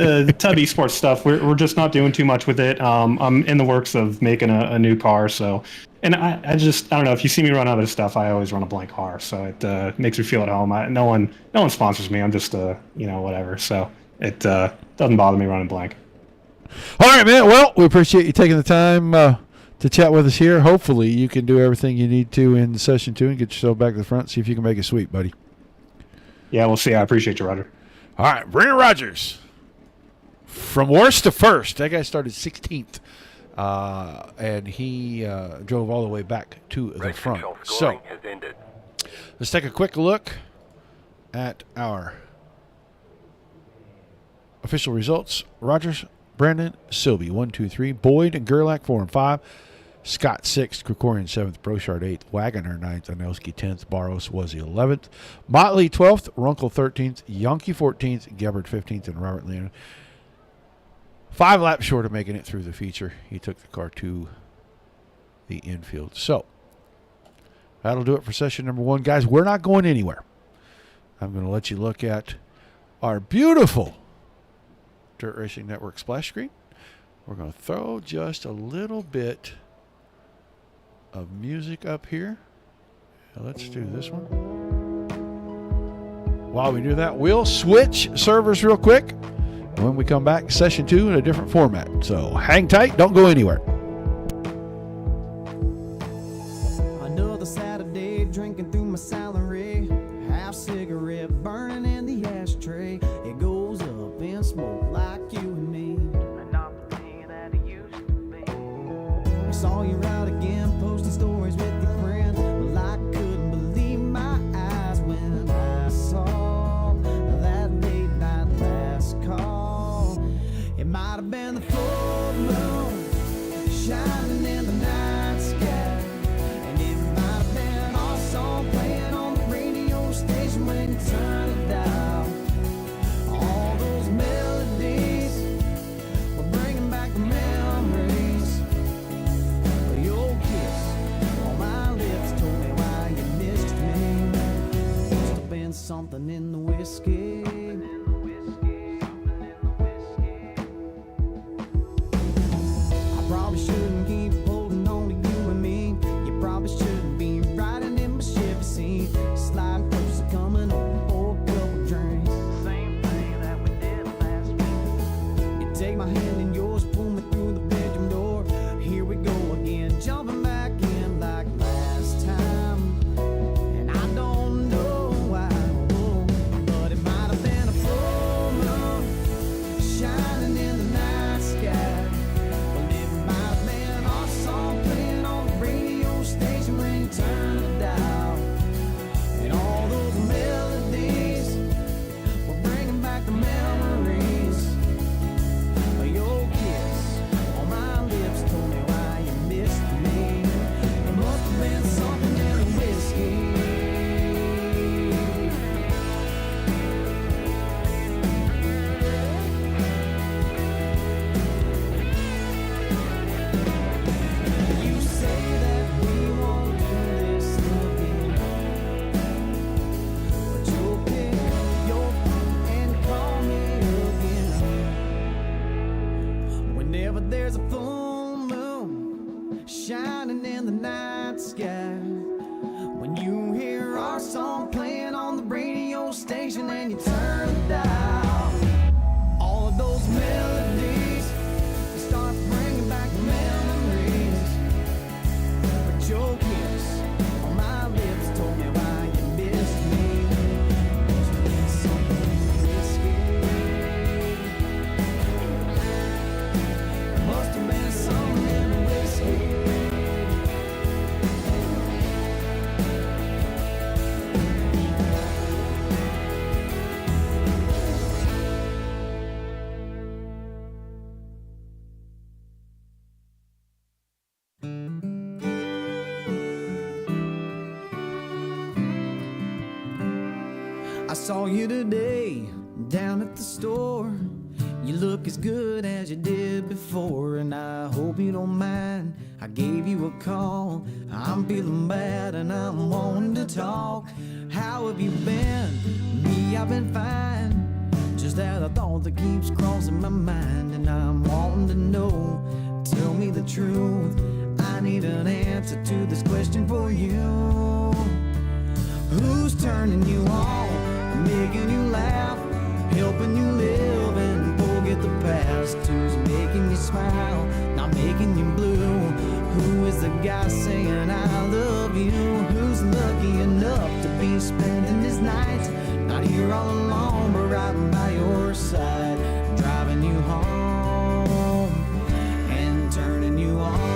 Esports stuff. We're just not doing too much with it. I'm in the works of making a new car, so, and I don't know, if you see me run other stuff, I always run a blank car, so it makes me feel at home. No one sponsors me. I'm just whatever. So it doesn't bother me running blank. All right, man. Well, we appreciate you taking the time to chat with us here. Hopefully, you can do everything you need to in session 2 and get yourself back to the front. See if you can make it sweet, buddy. Yeah, we'll see. I appreciate you, Roger. All right, Brandon Rogers. From worst to first. That guy started 16th, and he drove all the way back to the front. So, let's take a quick look at our official results. Rogers, Brandon, Silby, 1, 2, 3. Boyd and Gerlach, 4 and 5. Scott, 6th. Krikorian, 7th. Brochard, 8th. Wagoner, 9th. Anelski, 10th. Barros was 11th. Motley, 12th. Runkle, 13th. Yonke, 14th. Gebhard, 15th. And Robert Leonard, 5 laps short of making it through the feature. He took the car to the infield. So, that'll do it for session number 1. Guys, we're not going anywhere. I'm going to let you look at our beautiful Dirt Racing Network splash screen. We're going to throw just a little bit of music up here. Let's do this one. While we do that, we'll switch servers real quick. When we come back, session 2 in a different format. So hang tight. Don't go anywhere. Another Saturday, drinking through my salary. Half cigarette burning in the ashtray. It goes up in smoke like you and me. And not the thing that it used to be. I saw you out again, posting stories with your friend. Well, I couldn't believe my eyes when I saw that late night last call. It might have been the full moon shining in the night sky, and it might have been our song playing on the radio station when you turned I saw you today down at the store. You look as good as you did before, and I hope you don't mind. I gave you a call. I'm feeling bad and I'm wanting to talk. How have you been? Me, I've been fine. Just that a thought that keeps crossing my mind, and I'm wanting to know. Tell me the truth. I need an answer to this question for you. Who's turning you on, making you laugh, helping you live and forget the past? Who's making you smile, not making you blue? Who is the guy saying I love you? Who's lucky enough to be spending his nights not here all alone, but right by your side, driving you home and turning you on?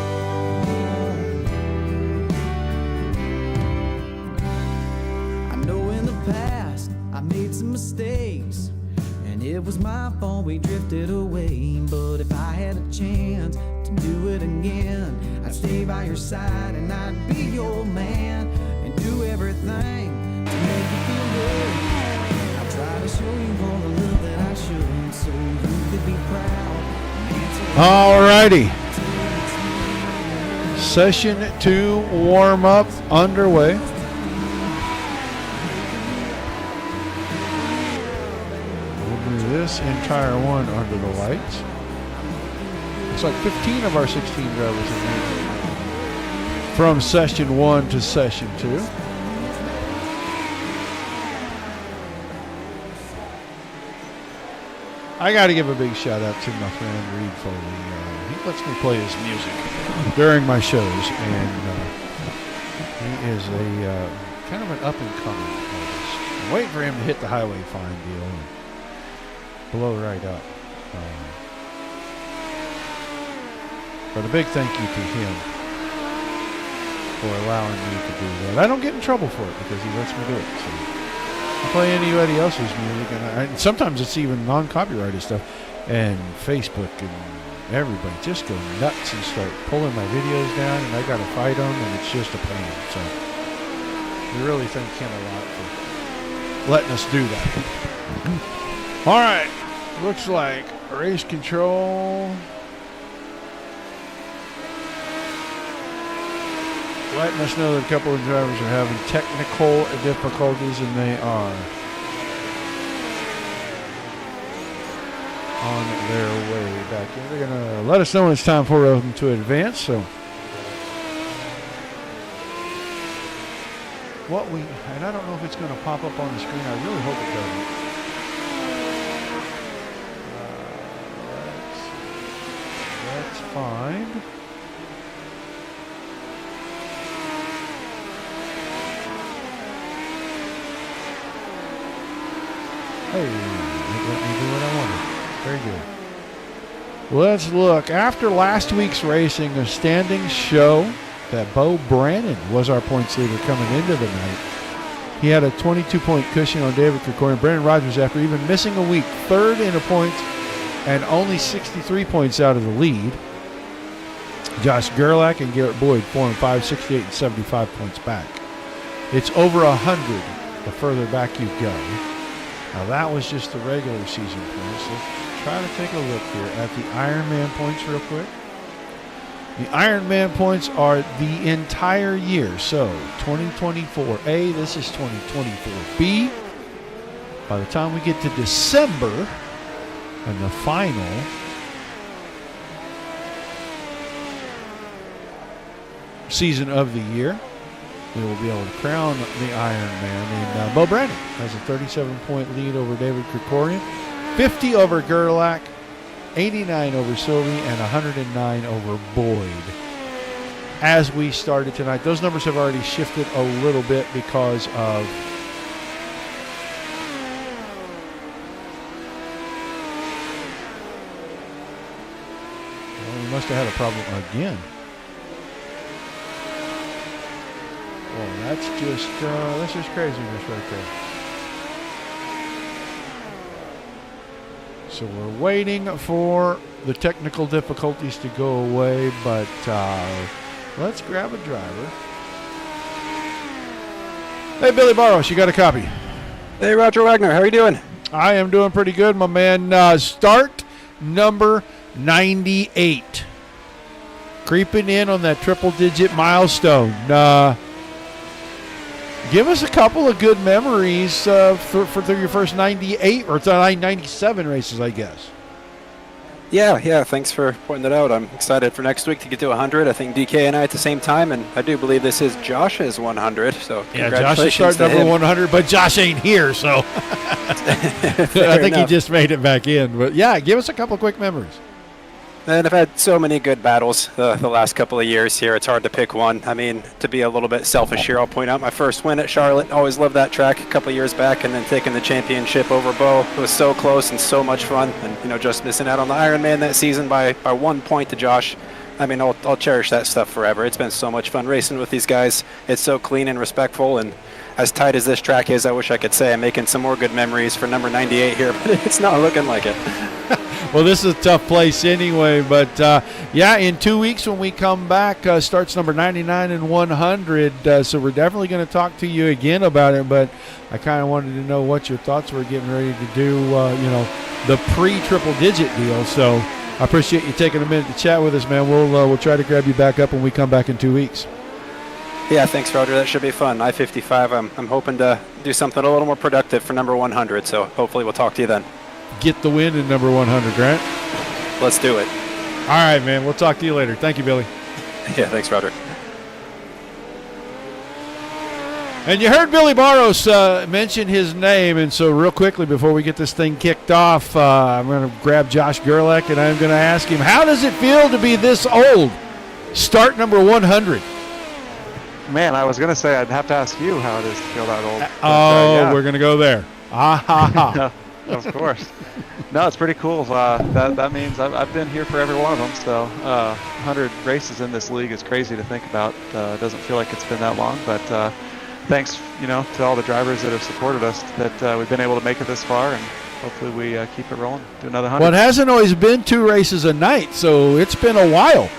Past, I made some mistakes, and it was my fault we drifted away. But if I had a chance to do it again, I'd stay by your side and I'd be your man and do everything to make you feel good. I'll try to show you all the love that I should, so you could be proud. Alrighty. Session 2 warm-up underway. This entire one under the lights. It's like 15 of our 16 drivers in here. From session 1 to session 2. I got to give a big shout out to my friend Reed Foley. He lets me play his music during my shows, and he is a kind of an up and coming artist. I'm waiting for him to hit the highway fine deal and blow right up. But a big thank you to him for allowing me to do that. I don't get in trouble for it because he lets me do it. So I play anybody else's music, and sometimes it's even non-copyrighted stuff. And Facebook and everybody just go nuts and start pulling my videos down, and I got to fight them, and it's just a pain. So we really thank him a lot for letting us do that. All right. Looks like race control letting us know that a couple of drivers are having technical difficulties, and they are on their way back in. They're going to let us know when it's time for them to advance. So and I don't know if it's going to pop up on the screen. I really hope it doesn't. Fine. Hey, it let me do what I wanted. Very good. Let's look. After last week's racing, a standing show that Bo Brannon was our points leader coming into the night. He had a 22-point cushion on David Krikourian. Brandon Rogers, after even missing a week, third in a points and only 63 points out of the lead. Josh Gerlach and Garrett Boyd 4 and 5, 68 and 75 points back. It's over 100 the further back you go. Now that was just the regular season points. Let's try to take a look here at the Ironman points real quick. The Ironman points are the entire year. So 2024A, this is 2024B. By the time we get to December and the final, season of the year, we will be able to crown the Ironman. And Bo Brandon has a 37-point lead over David Krikourian, 50 over Gerlach, 89 over Sylvie, and 109 over Boyd. As we started tonight, those numbers have already shifted a little bit because of we must have had a problem again. Well, that's just craziness right there. So we're waiting for the technical difficulties to go away, but let's grab a driver. Hey, Billy Barros, you got a copy? Hey, Roger Wagner, how are you doing? I am doing pretty good, my man. Start number 98. Creeping in on that triple-digit milestone. Give us a couple of good memories for your first 98 or 97 races, I guess. Yeah, thanks for pointing that out. I'm excited for next week to get to 100. I think DK and I at the same time, and I do believe this is Josh's 100, so yeah, congratulations Josh is starting to number him. 100, but Josh ain't here, so I think he just made it back in. But yeah, give us a couple quick memories. And I've had so many good battles the last couple of years here. It's hard to pick one. I mean, to be a little bit selfish here, I'll point out my first win at Charlotte. Always loved that track a couple of years back, and then taking the championship over Bo. It was so close and so much fun. And, just missing out on the Ironman that season by 1 point to Josh. I mean, I'll cherish that stuff forever. It's been so much fun racing with these guys. It's so clean and respectful, and as tight as this track is, I wish I could say I'm making some more good memories for number 98 here, but it's not looking like it. Well, this is a tough place anyway, but yeah, in 2 weeks when we come back, starts number 99 and 100, so we're definitely going to talk to you again about it, but I kind of wanted to know what your thoughts were getting ready to do, the pre-triple digit deal, so I appreciate you taking a minute to chat with us, man. We'll try to grab you back up when we come back in 2 weeks. Yeah, thanks, Roger. That should be fun. I-55, I'm hoping to do something a little more productive for number 100, so hopefully we'll talk to you then. Get the win in number 100, Grant. Let's do it. All right, man. We'll talk to you later. Thank you, Billy. Yeah, thanks, Roger. And you heard Billy Barros mention his name, and so real quickly before we get this thing kicked off, I'm going to grab Josh Gerlach, and I'm going to ask him, how does it feel to be this old? Start number 100. Man, I was going to say I'd have to ask you how it is to feel that old. Yeah. We're going to go there. Ah, ha, ha. Of course. No, it's pretty cool. That means I've been here for every one of them. So 100 races in this league is crazy to think about. It doesn't feel like it's been that long, but thanks, to all the drivers that have supported us that we've been able to make it this far, and hopefully we keep it rolling to another 100. Well, it hasn't always been 2 races a night, so it's been a while.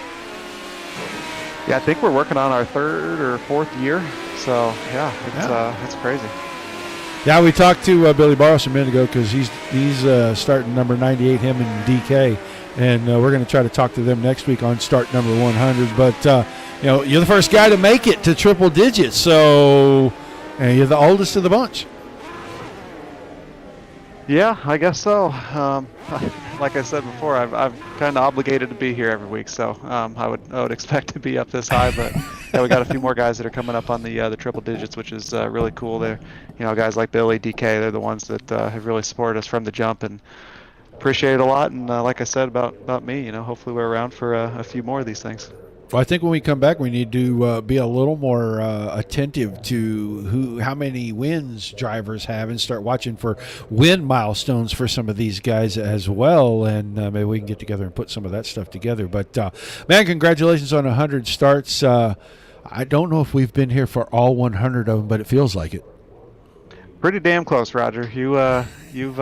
Yeah, I think we're working on our 3rd or 4th year. So it's crazy. Yeah, we talked to Billy Barros a minute ago because he's starting number 98, him and DK, and we're going to try to talk to them next week on start number 100. But you're the first guy to make it to triple digits, so you're the oldest of the bunch. Yeah, I guess so. Like I said before, I'm kind of obligated to be here every week, so I would expect to be up this high. But yeah, we got a few more guys that are coming up on the triple digits, which is really cool. They're guys like Billy, DK. They're the ones that have really supported us from the jump, and appreciate it a lot. And like I said about me, hopefully we're around for a few more of these things. Well, I think when we come back, we need to be a little more attentive to how many wins drivers have, and start watching for win milestones for some of these guys as well. And maybe we can get together and put some of that stuff together. But man, congratulations on 100 starts. I don't know if we've been here for all 100 of them, but it feels like it. Pretty damn close, Roger. You've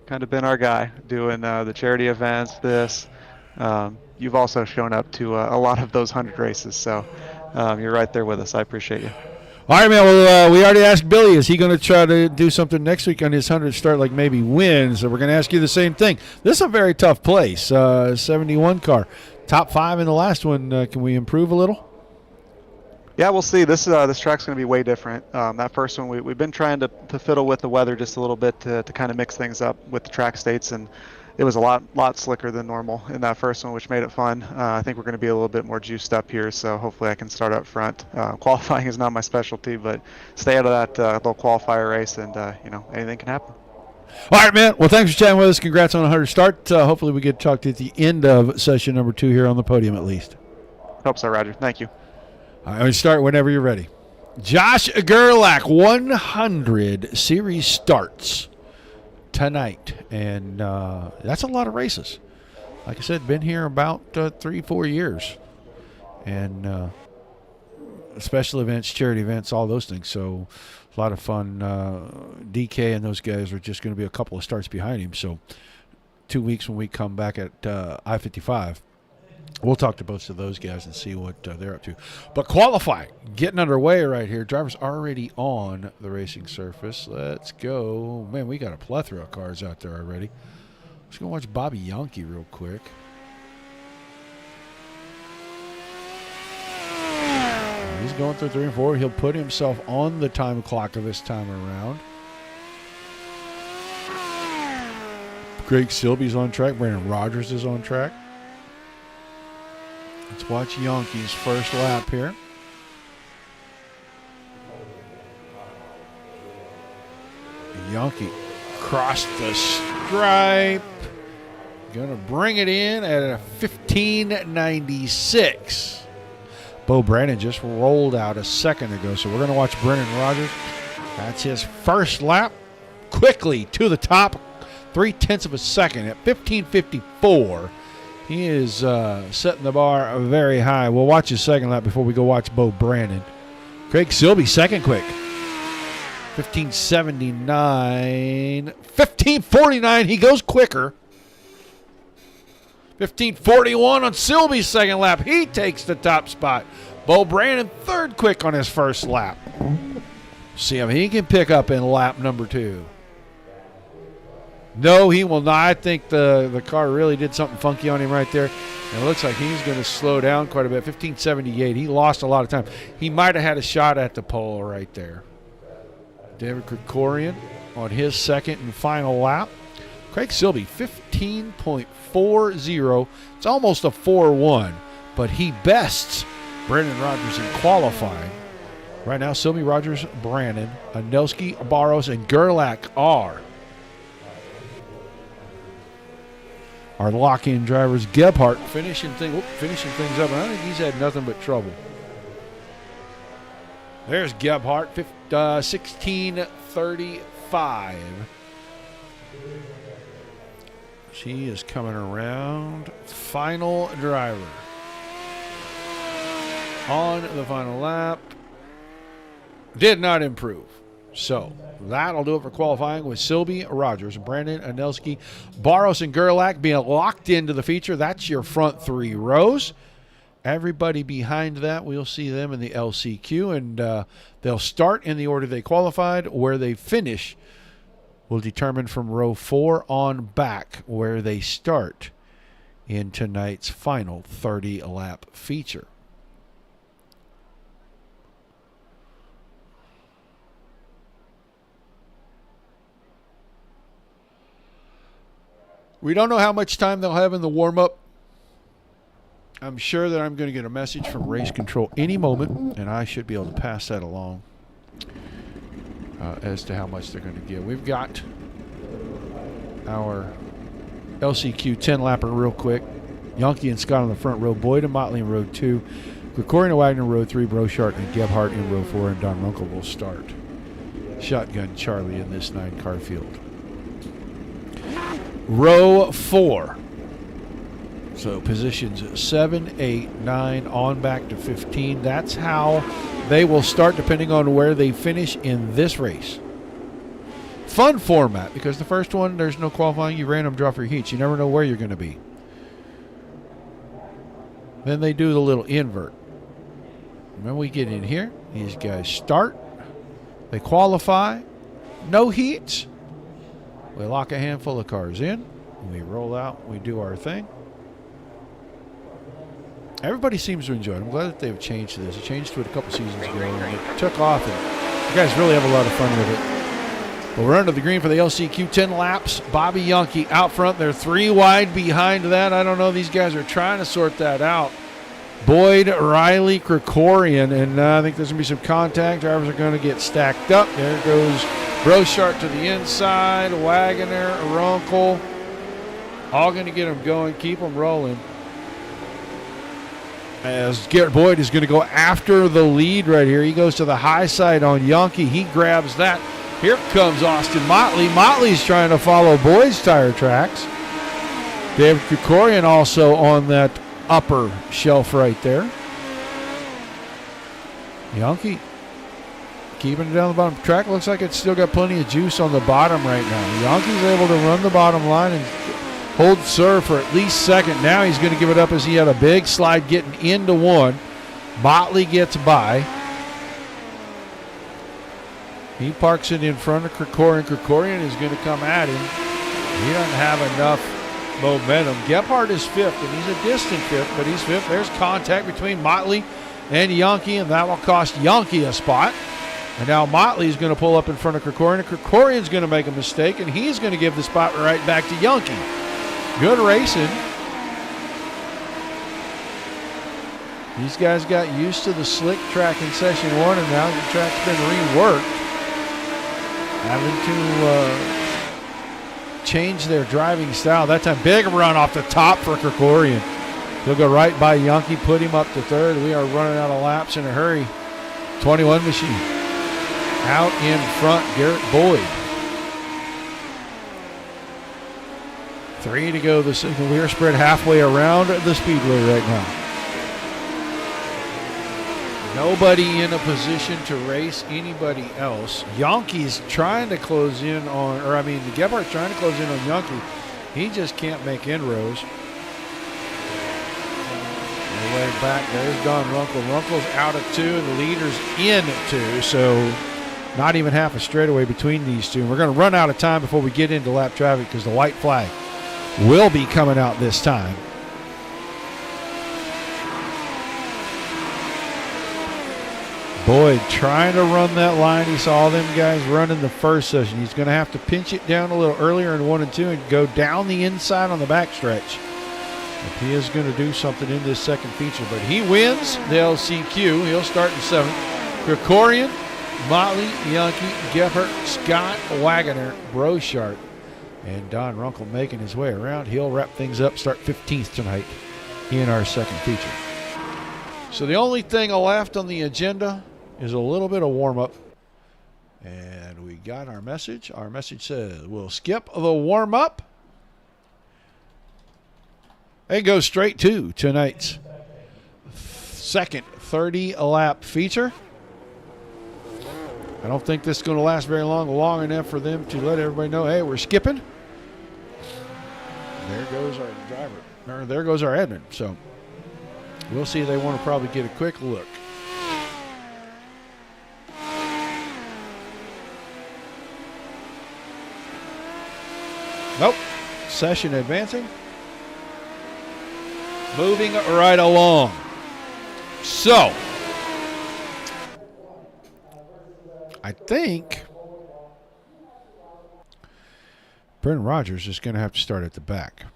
kind of been our guy doing the charity events. You've also shown up to a lot of those 100 races, so you're right there with us. I appreciate you. All right, man. Well, we already asked Billy, is he going to try to do something next week on his 100 start, like maybe win? So we're going to ask you the same thing. This is a very tough place, 71 car. Top 5 in the last one. Can we improve a little? Yeah, we'll see. This track's going to be way different. That first one, we've been trying to fiddle with the weather just a little bit to kind of mix things up with the track states, and it was a lot slicker than normal in that first one, which made it fun. I think we're going to be a little bit more juiced up here, so hopefully I can start up front. Qualifying is not my specialty, but stay out of that little qualifier race, and anything can happen. All right, man. Well, thanks for chatting with us. Congrats on a 100 start. Hopefully we get to talk to you at the end of session number 2 here on the podium at least. Hope so, Roger. Thank you. All right, start whenever you're ready. Josh Gerlach, 100 series starts tonight, and that's a lot of races. Like I said, been here about 3-4 years, and special events, charity events, all those things. So a lot of fun. DK and those guys are just going to be a couple of starts behind him. So 2 weeks when we come back at I-55, We'll talk to both of those guys and see what they're up to. But qualifying, getting underway right here. Drivers already on the racing surface. Let's go. Man, we got a plethora of cars out there already. Let's go watch Bobby Yankee real quick. He's going through 3 and 4. He'll put himself on the time clock this time around. Craig Silby's on track. Brandon Rogers is on track. Let's watch Yankee's first lap here. Yankee crossed the stripe. Gonna bring it in at a 15.96. Bo Brandon just rolled out a second ago, so we're gonna watch Brendan Rogers. That's his first lap. Quickly to the top, 0.3 of a second at 15.54. He is setting the bar very high. We'll watch his second lap before we go watch Bo Brandon. Craig Silby, second quick. 15.79. 15.49. He goes quicker. 15.41 on Silby's second lap. He takes the top spot. Bo Brandon, third quick on his first lap. See if he can pick up in lap number 2. No, he will not. I think the car really did something funky on him right there. And it looks like he's going to slow down quite a bit. 15.78. He lost a lot of time. He might have had a shot at the pole right there. David Krikorian on his second and final lap. Craig Silby, 15.40. It's almost a 4-1, but he bests Brendan Rogers in qualifying. Right now, Silby, Rogers, Brandon, Anelski, Barros, and Gerlach are our lock-in drivers. Gebhardt finishing things up, and I think he's had nothing but trouble. There's Gebhardt, 16.35. She is coming around. Final driver on the final lap. Did not improve. So that'll do it for qualifying with Silby, Rogers, Brandon, Anelski, Barros, and Gerlach being locked into the feature. That's your front 3 rows. Everybody behind that, we'll see them in the LCQ, and they'll start in the order they qualified. Where they finish will determine from row 4 on back where they start in tonight's final 30-lap feature. We don't know how much time they'll have in the warm-up. I'm sure that I'm going to get a message from race control any moment, and I should be able to pass that along as to how much they're going to give. We've got our LCQ 10-lapper real quick. Yankee and Scott on the front row. Boyd and Motley in row 2. Krikorian and Wagner in row 3. Brochart and Gebhardt in row 4. And Don Runkle will start. Shotgun Charlie in this 9-car field. Row 4. So positions 7, 8, 9, on back to 15. That's how they will start depending on where they finish in this race. Fun format because the first one, there's no qualifying. You random draw for your heats. You never know where you're going to be. Then they do the little invert. When we get in here, these guys start. They qualify. No heats. We lock a handful of cars in. We roll out. We do our thing. Everybody seems to enjoy it. I'm glad that they've changed this. It changed to it a couple seasons ago, and it took off, and you guys really have a lot of fun with it. But we're under the green for the LCQ 10 laps. Bobby Yankee out front. They're 3 wide behind that. I don't know. These guys are trying to sort that out. Boyd, Riley, Krikorian, and I think there's going to be some contact. Drivers are going to get stacked up. There goes Brochart to the inside. Wagoner, Runkle. All going to get them going. Keep them rolling. As Garrett Boyd is going to go after the lead right here. He goes to the high side on Yankee. He grabs that. Here comes Austin Motley. Motley's trying to follow Boyd's tire tracks. David Krikorian also on that upper shelf right there. Yankee keeping it down the bottom track. Looks like it's still got plenty of juice on the bottom right now. Yankee's able to run the bottom line and hold serve for at least second. Now he's going to give it up as he had a big slide getting into one. Motley gets by. He parks it in front of Krikorian. Krikorian is going to come at him. He doesn't have enough momentum. Gebhardt is fifth, and he's a distant fifth, but he's fifth. There's contact between Motley and Yankee, and that will cost Yankee a spot. And now Motley is going to pull up in front of Krikorian. Krikorian's going to make a mistake, and he's going to give the spot right back to Yankee. Good racing. These guys got used to the slick track in session one, and now the track's been reworked. Having to change their driving style. That time, big run off the top for Krikorian. He'll go right by Yankee, put him up to third. We are running out of laps in a hurry. 21 machine. Out in front, Garrett Boyd. 3 to go. We are spread halfway around the speedway right now. Nobody in a position to race anybody else. Yankee's trying to close in on, the Gebhardt's trying to close in on Yankee. He just can't make inroads. Way back, there's Don Runkle. Runkle's out of 2, and the leader's in 2, so not even half a straightaway between these two. And we're going to run out of time before we get into lap traffic because the white flag will be coming out this time. Boyd trying to run that line. He saw them guys running the first session. He's going to have to pinch it down a little earlier in 1 and 2 and go down the inside on the backstretch. If he is going to do something in this second feature, but he wins the LCQ. He'll start in 7th. Krikorian, Motley, Yankee, Gebhardt, Scott, Wagoner, Brochart, and Don Runkle making his way around. He'll wrap things up, start 15th tonight in our second feature. So the only thing left on the agenda is a little bit of warm-up. And we got our message. Our message says we'll skip the warm-up and go straight to tonight's second 30-lap feature. I don't think this is going to last very long enough for them to let everybody know, hey, we're skipping. There goes our driver. Or there goes our admin. So we'll see. They want to probably get a quick look. Nope. Session advancing. Moving right along. So, I think Brendan Rogers is going to have to start at the back.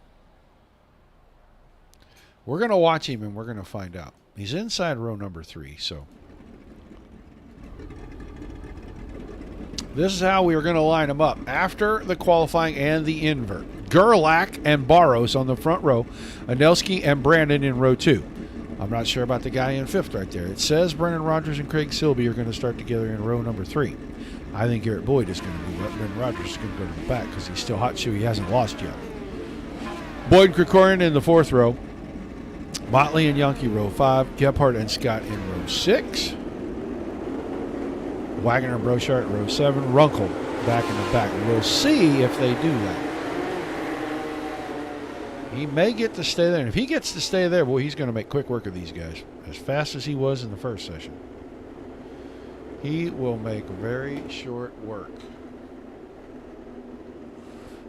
We're going to watch him and we're going to find out. He's inside row number 3, so this is how we are going to line them up after the qualifying and the invert. Gerlach and Barros on the front row. Anelski and Brandon in row 2. I'm not sure about the guy in 5th right there. It says Brendan Rogers and Craig Silby are going to start together in row number 3. I think Garrett Boyd is going to move up. Brendan Rogers is going to go to the back because he's still hot shoe. He hasn't lost yet. Boyd and Krikorian in the 4th row. Motley and Yankee row 5. Gebhardt and Scott in row 6. Wagoner and Brochart row 7. Runkle back in the back. We'll see if they do that. He may get to stay there. And if he gets to stay there, boy, he's going to make quick work of these guys. As fast as he was in the first session. He will make very short work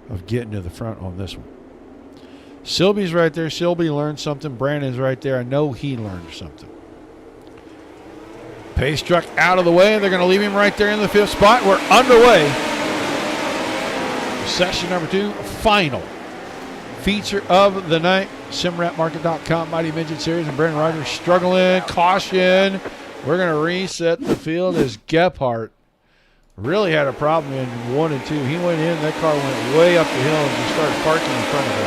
of getting to the front on this one. Silby's right there. Silby learned something. Brandon's right there. I know he learned something. Pace truck out of the way. They're going to leave him right there in the 5th spot. We're underway. Session number 2, final feature of the night. SimRapMarket.com, Mighty Midget Series, and Brendan Rogers struggling. Caution. We're going to reset the field as Gebhardt really had a problem in 1 and 2. He went in. That car went way up the hill and just started parking in front of him.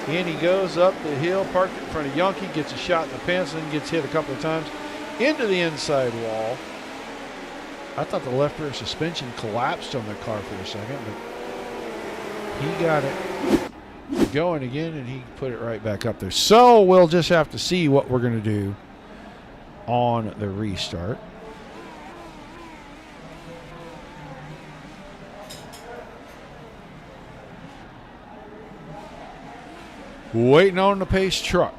And he goes up the hill, parked in front of Yankee, gets a shot in the pants, and then gets hit a couple of times into the inside wall. I thought the left rear suspension collapsed on the car for a second, but he got it going again, and he put it right back up there. So we'll just have to see what we're going to do on the restart. Waiting on the pace truck.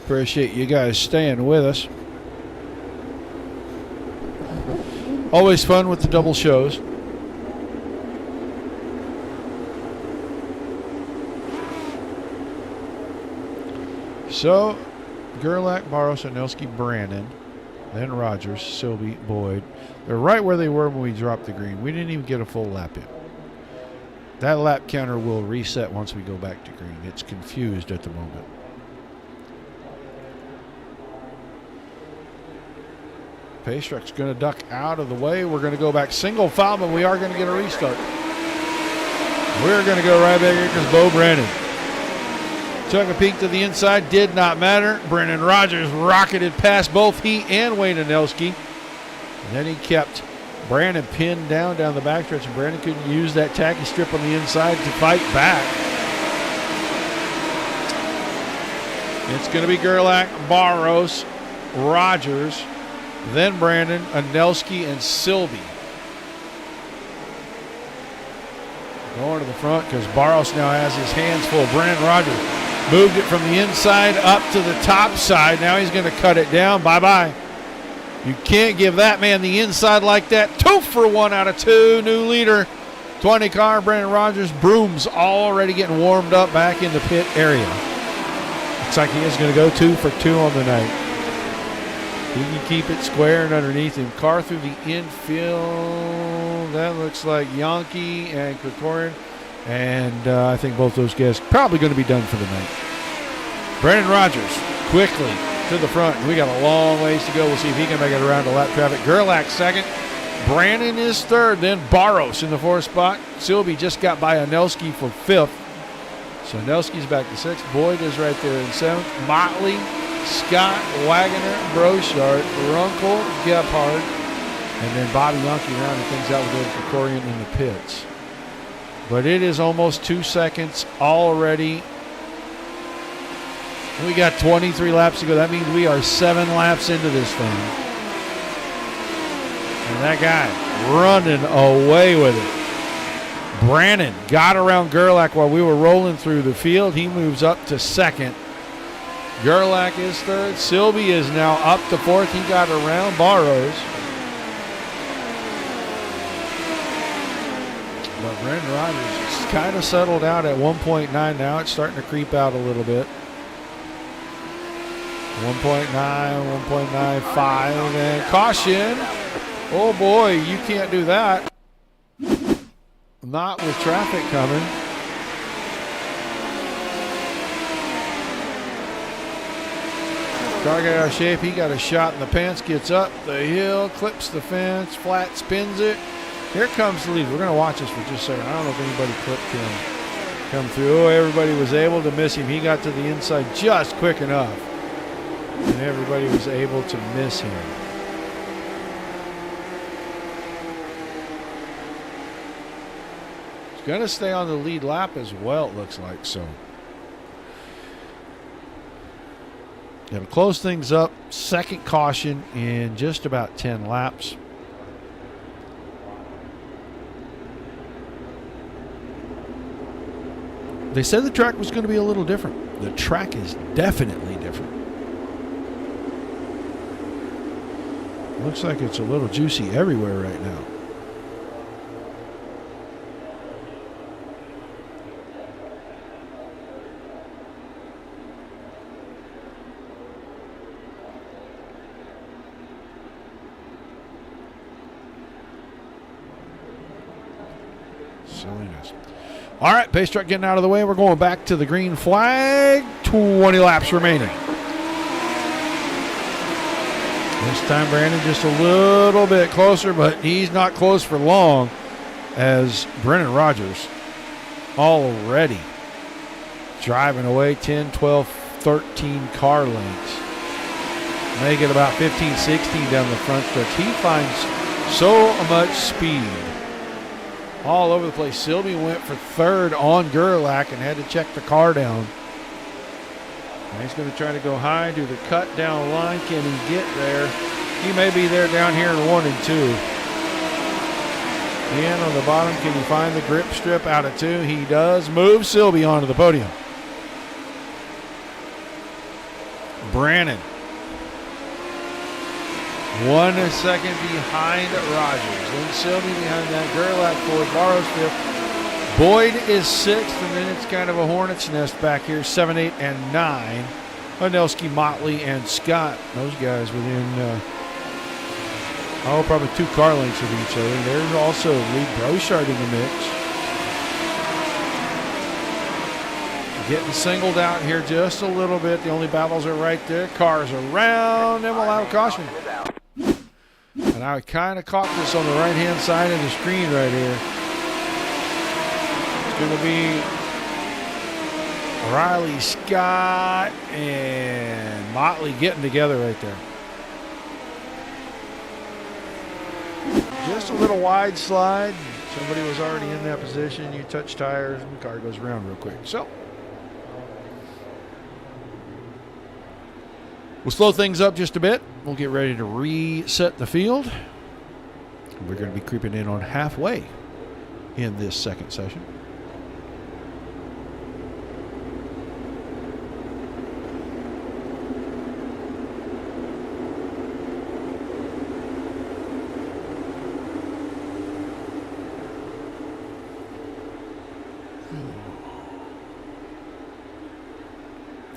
Appreciate you guys staying with us. Always fun with the double shows. So, Gerlach, Barros, Anelski, Brandon, then Rogers, Silby, Boyd. They're right where they were when we dropped the green. We didn't even get a full lap in. That lap counter will reset once we go back to green. It's confused at the moment. Pace truck's going to duck out of the way. We're going to go back single file, but we are going to get a restart. We're going to go right back here because Bo Brandon took a peek to the inside. Did not matter. Brendan Rogers rocketed past both he and Wayne Anelski. And then he kept Brandon pinned down the backstretch, and Brandon couldn't use that tacky strip on the inside to fight back. It's going to be Gerlach, Barros, Rogers, then Brandon, Anelski, and Silby. Going to the front because Barros now has his hands full. Brandon Rogers moved it from the inside up to the top side. Now he's going to cut it down. Bye-bye. You can't give that man the inside like that. 2 for 1 out of 2. New leader. 20 car, Brandon Rogers. Brooms already getting warmed up back in the pit area. Looks like he is going to go 2 for 2 on the night. He can keep it square and underneath him. Car through the infield. That looks like Yankee and Krikorin. And I think both those guys probably going to be done for the night. Brandon Rogers quickly to the front. We got a long ways to go. We'll see if he can make it around to lap traffic. Gerlach second. Brandon is third. Then Barros in the 4th spot. Silby just got by Anelski for 5th. So Anelski's back to 6th. Boyd is right there in 7th. Motley, Scott, Wagoner, Brochard, Runkle, Gephardt, and then Bobby Yankee rounding things out with Krikorian in the pits. But it is almost 2 seconds already. We got 23 laps to go. That means we are 7 laps into this thing. And that guy running away with it. Brandon got around Gerlach while we were rolling through the field. He moves up to 2nd. Gerlach is 3rd. Silby is now up to 4th. He got around Barros. But Brandon Rogers is kind of settled out at 1.9 now. It's starting to creep out a little bit. 1.9, 1.95, and caution. Oh boy, you can't do that. Not with traffic coming. Car got out of shape. He got a shot in the pants. Gets up the hill, clips the fence, flat spins it. Here comes the lead. We're going to watch this for just a second. I don't know if anybody clipped him. Come through. Oh, everybody was able to miss him. He got to the inside just quick enough. And everybody was able to miss him. He's going to stay on the lead lap as well, it looks like. So, got to close things up. Second caution in just about 10 laps. They said the track was going to be a little different. The track is definitely different. Looks like it's a little juicy everywhere right now. Silliness. All right, pace truck getting out of the way. We're going back to the green flag. 20 laps remaining. This time Brandon just a little bit closer, but he's not close for long as Brennan Rogers already driving away 10, 12, 13 car lengths. Make it about 15, 16 down the front stretch. He finds so much speed all over the place. Silby went for 3rd on Gerlach and had to check the car down. Now he's going to try to go high, do the cut down the line. Can he get there? He may be there down here in 1 and 2. And on the bottom, can he find the grip strip out of 2? He does. Move Silby onto the podium. Brannon 1 second behind Rogers. Then Silby behind that. Gerlach 4th. Barrow's 5th. Boyd is 6th, and then it's kind of a hornet's nest back here, 7, 8, and 9. Hanelski, Motley, and Scott. Those guys within, probably 2 car lengths of each other. And there's also Lee Brochard in the mix. Getting singled out here just a little bit. The only battles are right there. Cars around, and we'll have a caution. And I kind of caught this on the right-hand side of the screen right here. Going to be Riley Scott and Motley getting together right there. Just a little wide slide. Somebody was already in that position. You touch tires and the car goes around real quick. So we'll slow things up just a bit. We'll get ready to reset the field. We're going to be creeping in on halfway in this second session.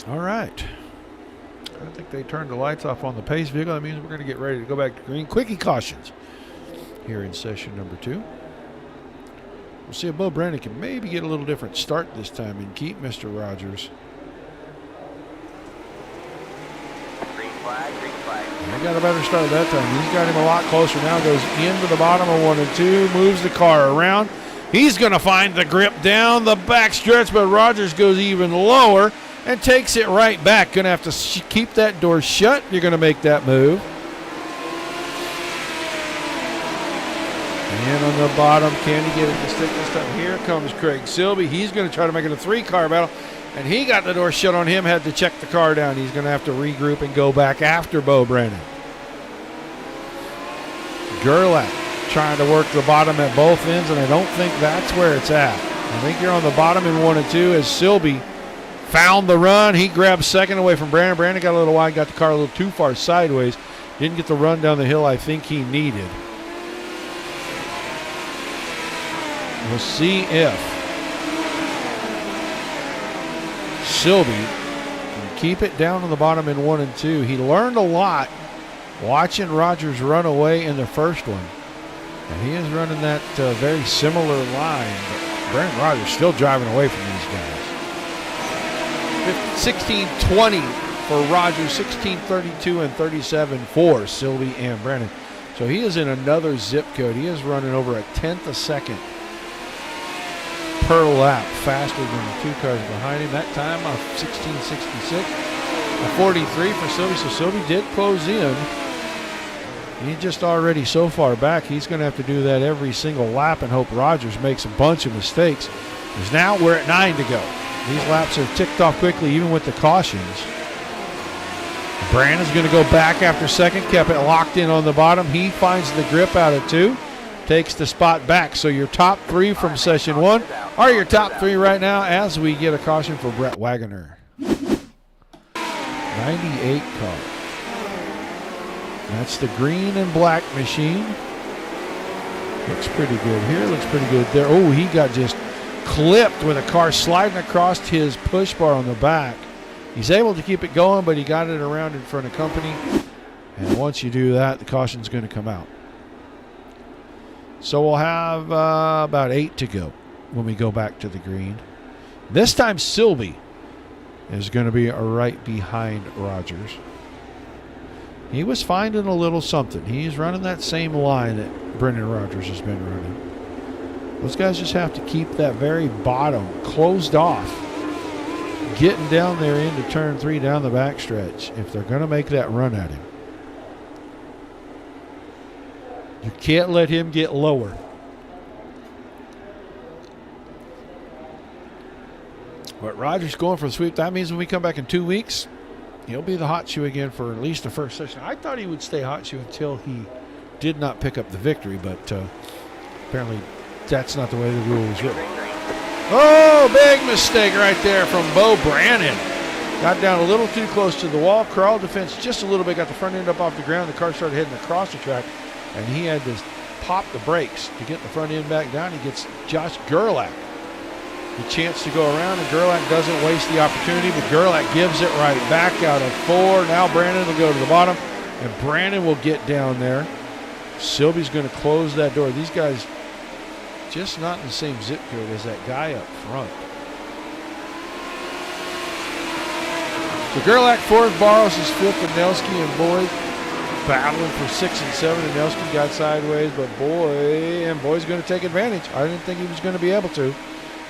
All right. I think they turned the lights off on the pace vehicle. That means we're going to get ready to go back to green. Quickie cautions here in session number 2. We'll see if Bo Brandon can maybe get a little different start this time and keep Mr. Rogers. Green flag, green flag. He got a better start that time. He's got him a lot closer now. Goes into the bottom of 1 and 2. Moves the car around. He's going to find the grip down the back stretch, but Rogers goes even lower and takes it right back. Going to have to keep that door shut. You're going to make that move. And on the bottom, can he get it to stick this time? Here comes Craig Silby. He's going to try to make it a 3-car battle. And he got the door shut on him, had to check the car down. He's going to have to regroup and go back after Bo Brandon. Gerlach trying to work the bottom at both ends, and I don't think that's where it's at. I think you're on the bottom in 1 and 2 as Silby found the run. He grabbed second away from Brandon. Brandon got a little wide, got the car a little too far sideways. Didn't get the run down the hill I think he needed. We'll see if Silby can keep it down on the bottom in 1 and 2. He learned a lot watching Rogers run away in the first one. And he is running that very similar line. But Brandon Rogers still driving away from these guys. 16:20 for Rogers, 16:32 and 37 for Silby and Brandon. So he is in another zip code. He is running over a 1/10 a second per lap faster than the 2 cars behind him. That time of 16:66, a 43 for Silby. So Silby did close in. He's just already so far back. He's going to have to do that every single lap and hope Rogers makes a bunch of mistakes. Because now we're at 9 to go. These laps are ticked off quickly, even with the cautions. Brandon's going to go back after second, kept it locked in on the bottom. He finds the grip out of 2, takes the spot back. So your top 3 from session 1 are your top 3 right now as we get a caution for Brett Wagoner. 98 car. That's the green and black machine. Looks pretty good here. Looks pretty good there. Oh, he got just clipped with a car sliding across his push bar on the back. He's able to keep it going, but he got it around in front of company. And once you do that, the caution's going to come out. So we'll have about 8 to go when we go back to the green. This time, Silby is going to be right behind Rogers. He was finding a little something. He's running that same line that Brendan Rogers has been running. Those guys just have to keep that very bottom closed off, getting down there into turn 3 down the backstretch if they're going to make that run at him. You can't let him get lower. But Rogers going for the sweep. That means when we come back in 2 weeks, he'll be the hot shoe again for at least the first session. I thought he would stay hot shoe until he did not pick up the victory, but apparently that's not the way the rule is written. Oh, big mistake right there from Bo Brannon. Got down a little too close to the wall, crawled the fence just a little bit, got the front end up off the ground. The car started heading across the track, and he had to pop the brakes to get the front end back down. He gets Josh Gerlach the chance to go around, and Gerlach doesn't waste the opportunity, but Gerlach gives it right back out of 4. Now Brandon will go to the bottom, and Brandon will get down there. Sylvie's going to close that door. These guys just not in the same zip code as that guy up front. So Gerlach 4th, Barros is 5th, and Nelski and Boyd battling for 6 and 7. And Nelski got sideways, but Boyd's going to take advantage. I didn't think he was going to be able to.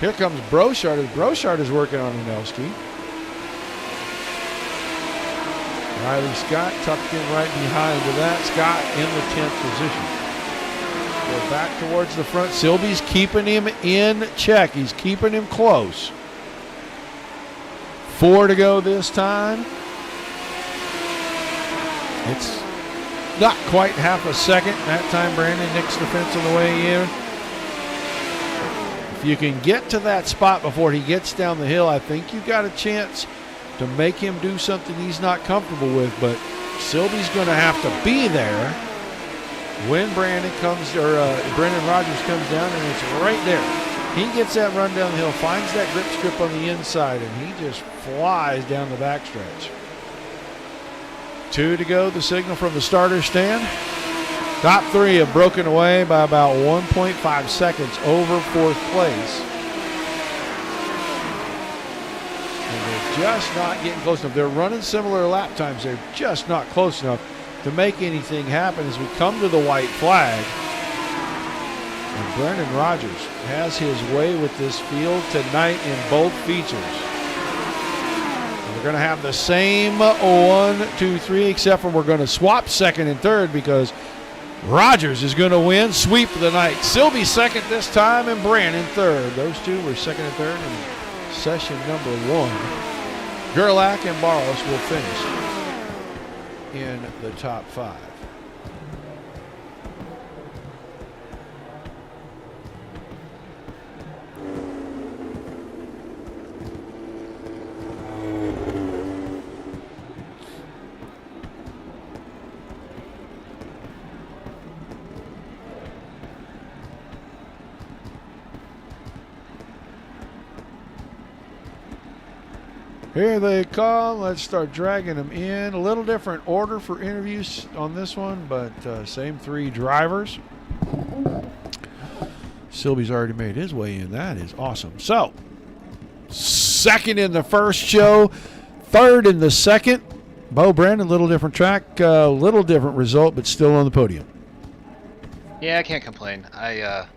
Here comes Brochard. Brochard is working on Nelski. Riley Scott tucked in right behind to that. Scott in the 10th position. Go back towards the front. Silby's keeping him in check. He's keeping him close. 4 to go this time. It's not quite half a second. That time Brandon nicks the fence on the way in. If you can get to that spot before he gets down the hill, I think you got a chance to make him do something he's not comfortable with, but Silby's going to have to be there when Brandon Rogers comes down, and it's right there. He gets that run down the hill, finds that grip strip on the inside, and he just flies down the backstretch. 2 to go, the signal from the starter stand. Top 3 have broken away by about 1.5 seconds over 4th place. And they're just not getting close enough. They're running similar lap times. They're just not close enough to make anything happen as we come to the white flag. And Brendan Rogers has his way with this field tonight in both features. And we're going to have the same 1, 2, 3, except for we're going to swap 2nd and 3rd because Rogers is going to win sweep of the night. Silby 2nd this time and Brandon 3rd. Those two were 2nd and 3rd in session number 1. Gerlach and Barros will finish in the top 5. Here they come. Let's start dragging them in. A little different order for interviews on this one, but same 3 drivers. Silby's already made his way in. That is awesome. So, 2nd in the first show, 3rd in the 2nd. Bo Brandon, little different track, little different result, but still on the podium. Yeah, I can't complain. I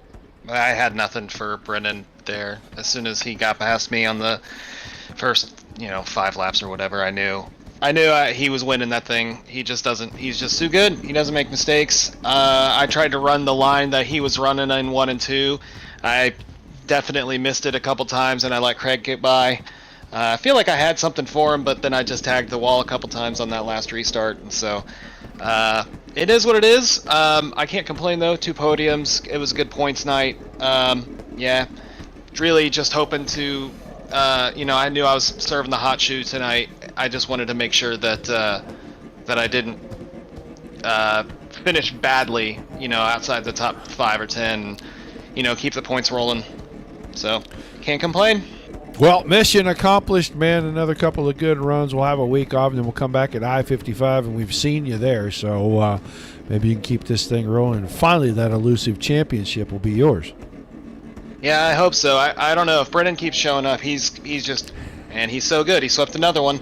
had nothing for Brendan there. As soon as he got past me on the first 5 laps or whatever, I knew he was winning that thing. He's just too good. He doesn't make mistakes. I tried to run the line that he was running in 1 and 2. I definitely missed it a couple times, and I let Craig get by. I feel like I had something for him, but then I just tagged the wall a couple times on that last restart, and so it is what it is. I can't complain though. 2 podiums. It was a good points night. Yeah, really just hoping to. I knew I was serving the hot shoe tonight. I just wanted to make sure that that I didn't finish badly, outside the top 5 or 10, keep the points rolling. So, can't complain. Well, mission accomplished, man. Another couple of good runs. We'll have a week off, and then we'll come back at I-55, and we've seen you there. So maybe you can keep this thing rolling. And finally, that elusive championship will be yours. Yeah, I hope so. I don't know if Brendan keeps showing up. He's so good. He swept another one.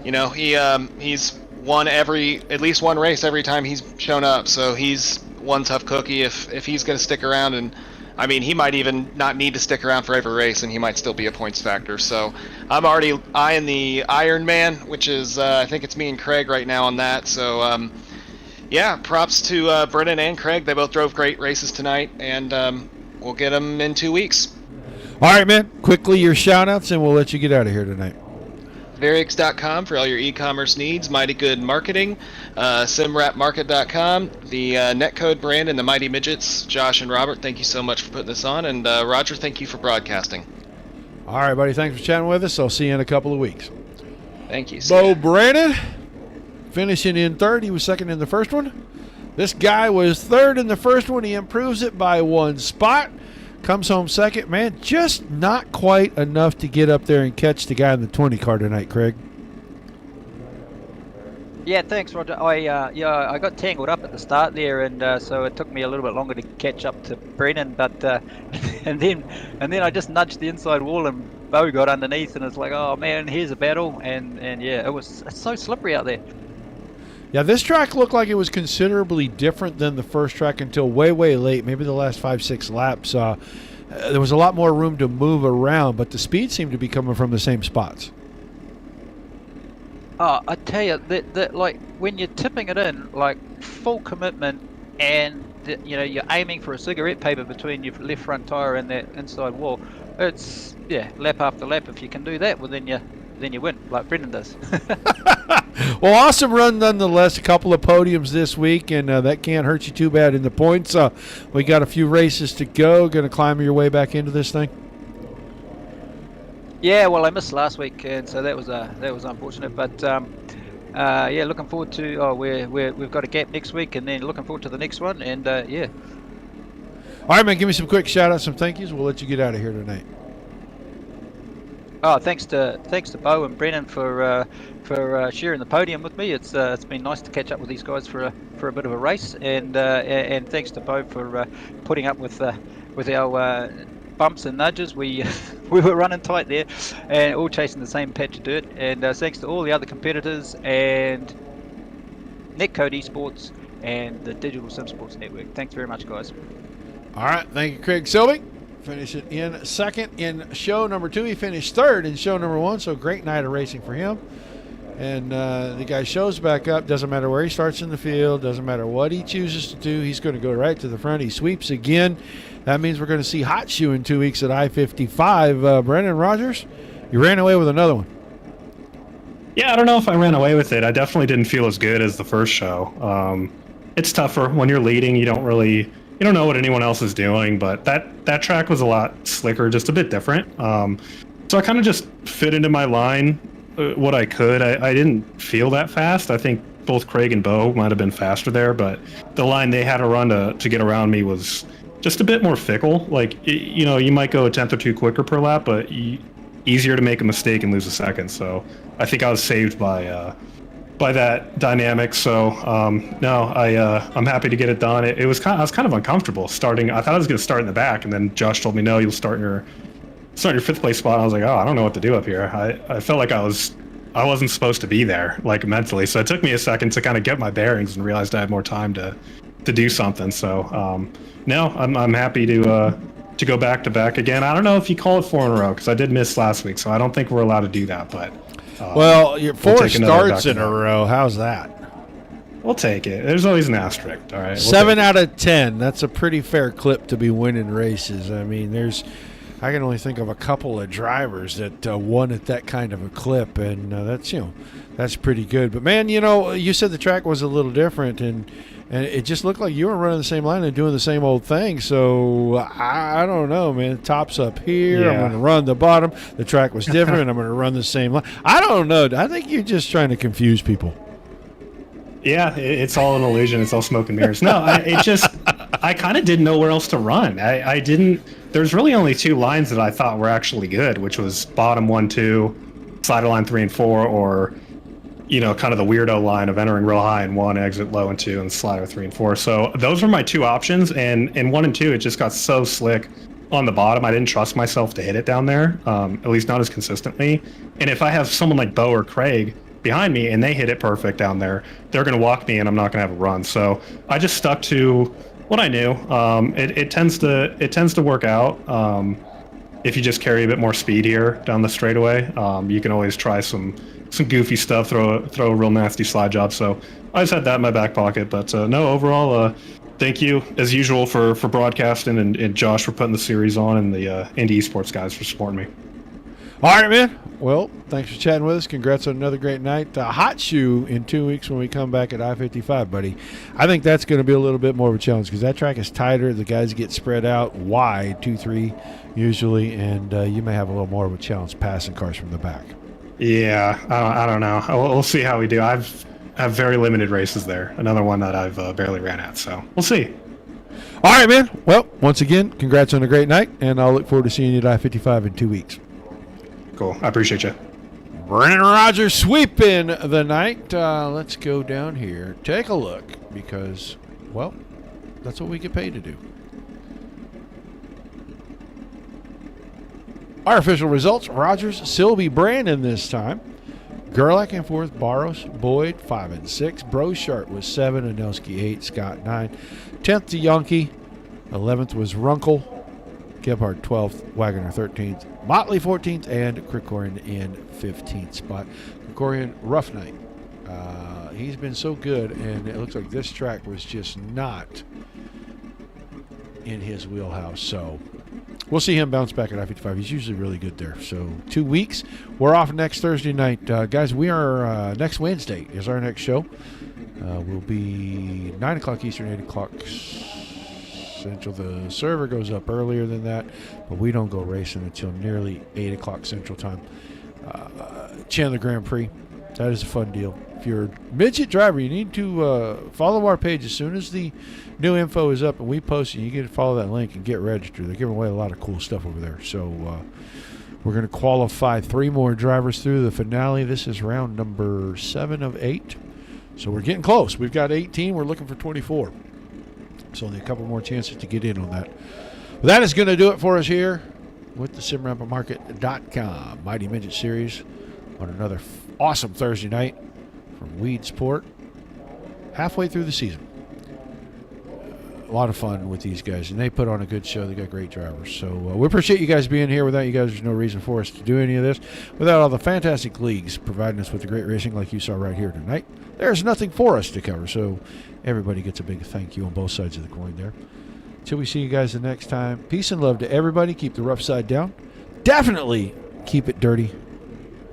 He's won at least one race every time he's shown up. So he's one tough cookie if he's going to stick around. And I mean, he might even not need to stick around for every race, and he might still be a points factor. So I'm already eyeing the Iron Man, which is I think it's me and Craig right now on that. So yeah, props to Brendan and Craig. They both drove great races tonight, and we'll get them in 2 weeks. All right, man. Quickly, your shout-outs, and we'll let you get out of here tonight. Varix.com for all your e-commerce needs, Mighty Good Marketing, simwrapmarket.com, the Netcode brand, and the Mighty Midgets. Josh and Robert, thank you so much for putting this on, and Roger, thank you for broadcasting. All right, buddy. Thanks for chatting with us. I'll see you in a couple of weeks. Thank you. Bo Brandon, finishing in third. He was second in the first one. This guy was third in the first one. He improves it by 1 spot. Comes home second. Man, just not quite enough to get up there and catch the guy in the 20 car tonight, Craig. Yeah, thanks, Roger. I got tangled up at the start there, and so it took me a little bit longer to catch up to Brennan. But and then I just nudged the inside wall, and Bo got underneath, and it's like, oh man, here's a battle. And yeah, it's so slippery out there. Yeah, this track looked like it was considerably different than the first track until way, way late, maybe the last 5-6 laps. There was a lot more room to move around, but the speed seemed to be coming from the same spots. Oh, I tell you, that like when you're tipping it in, like full commitment, and you're aiming for a cigarette paper between your left front tire and that inside wall. It's lap after lap. If you can do that, well then you win, like Brendan does. Well, awesome run nonetheless. A couple of podiums this week, and that can't hurt you too bad in the points. We got a few races to go. Going to climb your way back into this thing? Yeah, well, I missed last week, and so that was unfortunate. But looking forward to. We've got a gap next week, and then looking forward to the next one. And yeah. All right, man. Give me some quick shout outs, some thank yous. We'll let you get out of here tonight. Oh, thanks to Bo and Brennan for sharing the podium with me. It's been nice to catch up with these guys for a bit of a race, and thanks to Bo for putting up with our bumps and nudges. We were running tight there, and all chasing the same patch of dirt. And thanks to all the other competitors and Netcode Esports and the Digital Sim Sports Network. Thanks very much, guys. All right, thank you, Craig Silby. Finishing in second in show number 2. He finished third in show number 1, so great night of racing for him. And the guy shows back up. Doesn't matter where he starts in the field. Doesn't matter what he chooses to do. He's going to go right to the front. He sweeps again. That means we're going to see Hot Shoe in 2 weeks at I-55. Brendan Rogers, you ran away with another one. Yeah, I don't know if I ran away with it. I definitely didn't feel as good as the first show. It's tougher when you're leading. You don't know what anyone else is doing, but that track was a lot slicker, just a bit different. So I kind of just fit into my line what I could. I didn't feel that fast. I think both Craig and Bo might have been faster there, but the line they had to run to get around me was just a bit more fickle. Like, you might go a tenth or two quicker per lap, but easier to make a mistake and lose a second. So I think I was saved by that dynamic. So I'm happy to get it done. I was kind of uncomfortable starting. I thought I was going to start in the back, and then Josh told me, no, you'll start in your 5th place spot. I was like, oh, I don't know what to do up here. I felt like I wasn't supposed to be there, like, mentally. So it took me a second to kind of get my bearings and realized I had more time to do something. So I'm happy to go back to back again. I don't know if you call it 4 in a row, because I did miss last week, so I don't think we're allowed to do that. But your 4 starts in a row. How's that? We'll take it. There's always an asterisk. All right. 7 out of 10. That's a pretty fair clip to be winning races. I mean, I can only think of a couple of drivers that won at that kind of a clip, and that's pretty good. But man, you said the track was a little different, and it just looked like you were running the same line and doing the same old thing. So I don't know, man. Top's up here. Yeah. I'm going to run the bottom. The track was different. I'm going to run the same line. I don't know. I think you're just trying to confuse people. Yeah, it's all an illusion. It's all smoke and mirrors. No, I kind of didn't know where else to run. I didn't. There's really only 2 lines that I thought were actually good, which was bottom 1, 2, slider line 3 and 4, or kind of the weirdo line of entering real high in 1, exit low in 2, and slider 3 and 4. So those were my 2 options, and in 1 and 2, it just got so slick on the bottom. I didn't trust myself to hit it down there, at least not as consistently. And if I have someone like Bo or Craig behind me and they hit it perfect down there, they're going to walk me and I'm not going to have a run. So I just stuck to what I knew. It tends to work out. If you just carry a bit more speed here down the straightaway, you can always try some goofy stuff, throw a real nasty slide job. So I just had that in my back pocket. But no, overall, Thank you, as usual, for broadcasting, and Josh for putting the series on, and the Indie Esports guys for supporting me. All right, man. Well, thanks for chatting with us. Congrats on another great night. Hot shoe in 2 weeks when we come back at I-55, buddy. I think that's going to be a little bit more of a challenge because that track is tighter. The guys get spread out wide, 2-3 usually, and you may have a little more of a challenge passing cars from the back. Yeah, I don't know. We'll see how we do. I have very limited races there. Another one that I've barely ran at, so we'll see. All right, man. Well, once again, congrats on a great night, and I'll look forward to seeing you at I-55 in 2 weeks. Cool. I appreciate you. Brennan Rogers sweeping the night. Let's go down here. Take a look because, well, that's what we get paid to do. Our official results, Rogers, Silby, Brandon this time. Gerlach in 4th, Barros, Boyd 5 and 6, Brochart was 7, Anelski 8, Scott 9, 10th to Yonke, 11th was Runkle, Gebhardt 12th, Wagoner 13th, Motley 14th, and Krikorian in 15th spot. Krikorian, rough night. He's been so good, and it looks like this track was just not in his wheelhouse. So we'll see him bounce back at I-55. He's usually really good there. So 2 weeks. We're off next Thursday night. Guys, we are next Wednesday is our next show. We'll be 9 o'clock Eastern, 8 o'clock Central. The server goes up earlier than that, but we don't go racing until nearly 8 o'clock Central time. Chandler Grand Prix. That is a fun deal. If you're a Midget driver, you need to follow our page as soon as the new info is up and we post it. You get to follow that link and get registered. They're giving away a lot of cool stuff over there. So we're going to qualify 3 more drivers through the finale. This is round number 7 of 8. So we're getting close. We've got 18. We're looking for 24. So only a couple more chances to get in on that. Well, that is going to do it for us here with the SimRampleMarket.com Mighty Midget Series on another awesome Thursday night from Weedsport. Halfway through the season. A lot of fun with these guys, and they put on a good show. They got great drivers. So we appreciate you guys being here. Without you guys, there's no reason for us to do any of this. Without all the fantastic leagues providing us with the great racing like you saw right here tonight, there's nothing for us to cover. So everybody gets a big thank you on both sides of the coin there. Until we see you guys the next time, peace and love to everybody. Keep the rough side down. Definitely keep it dirty.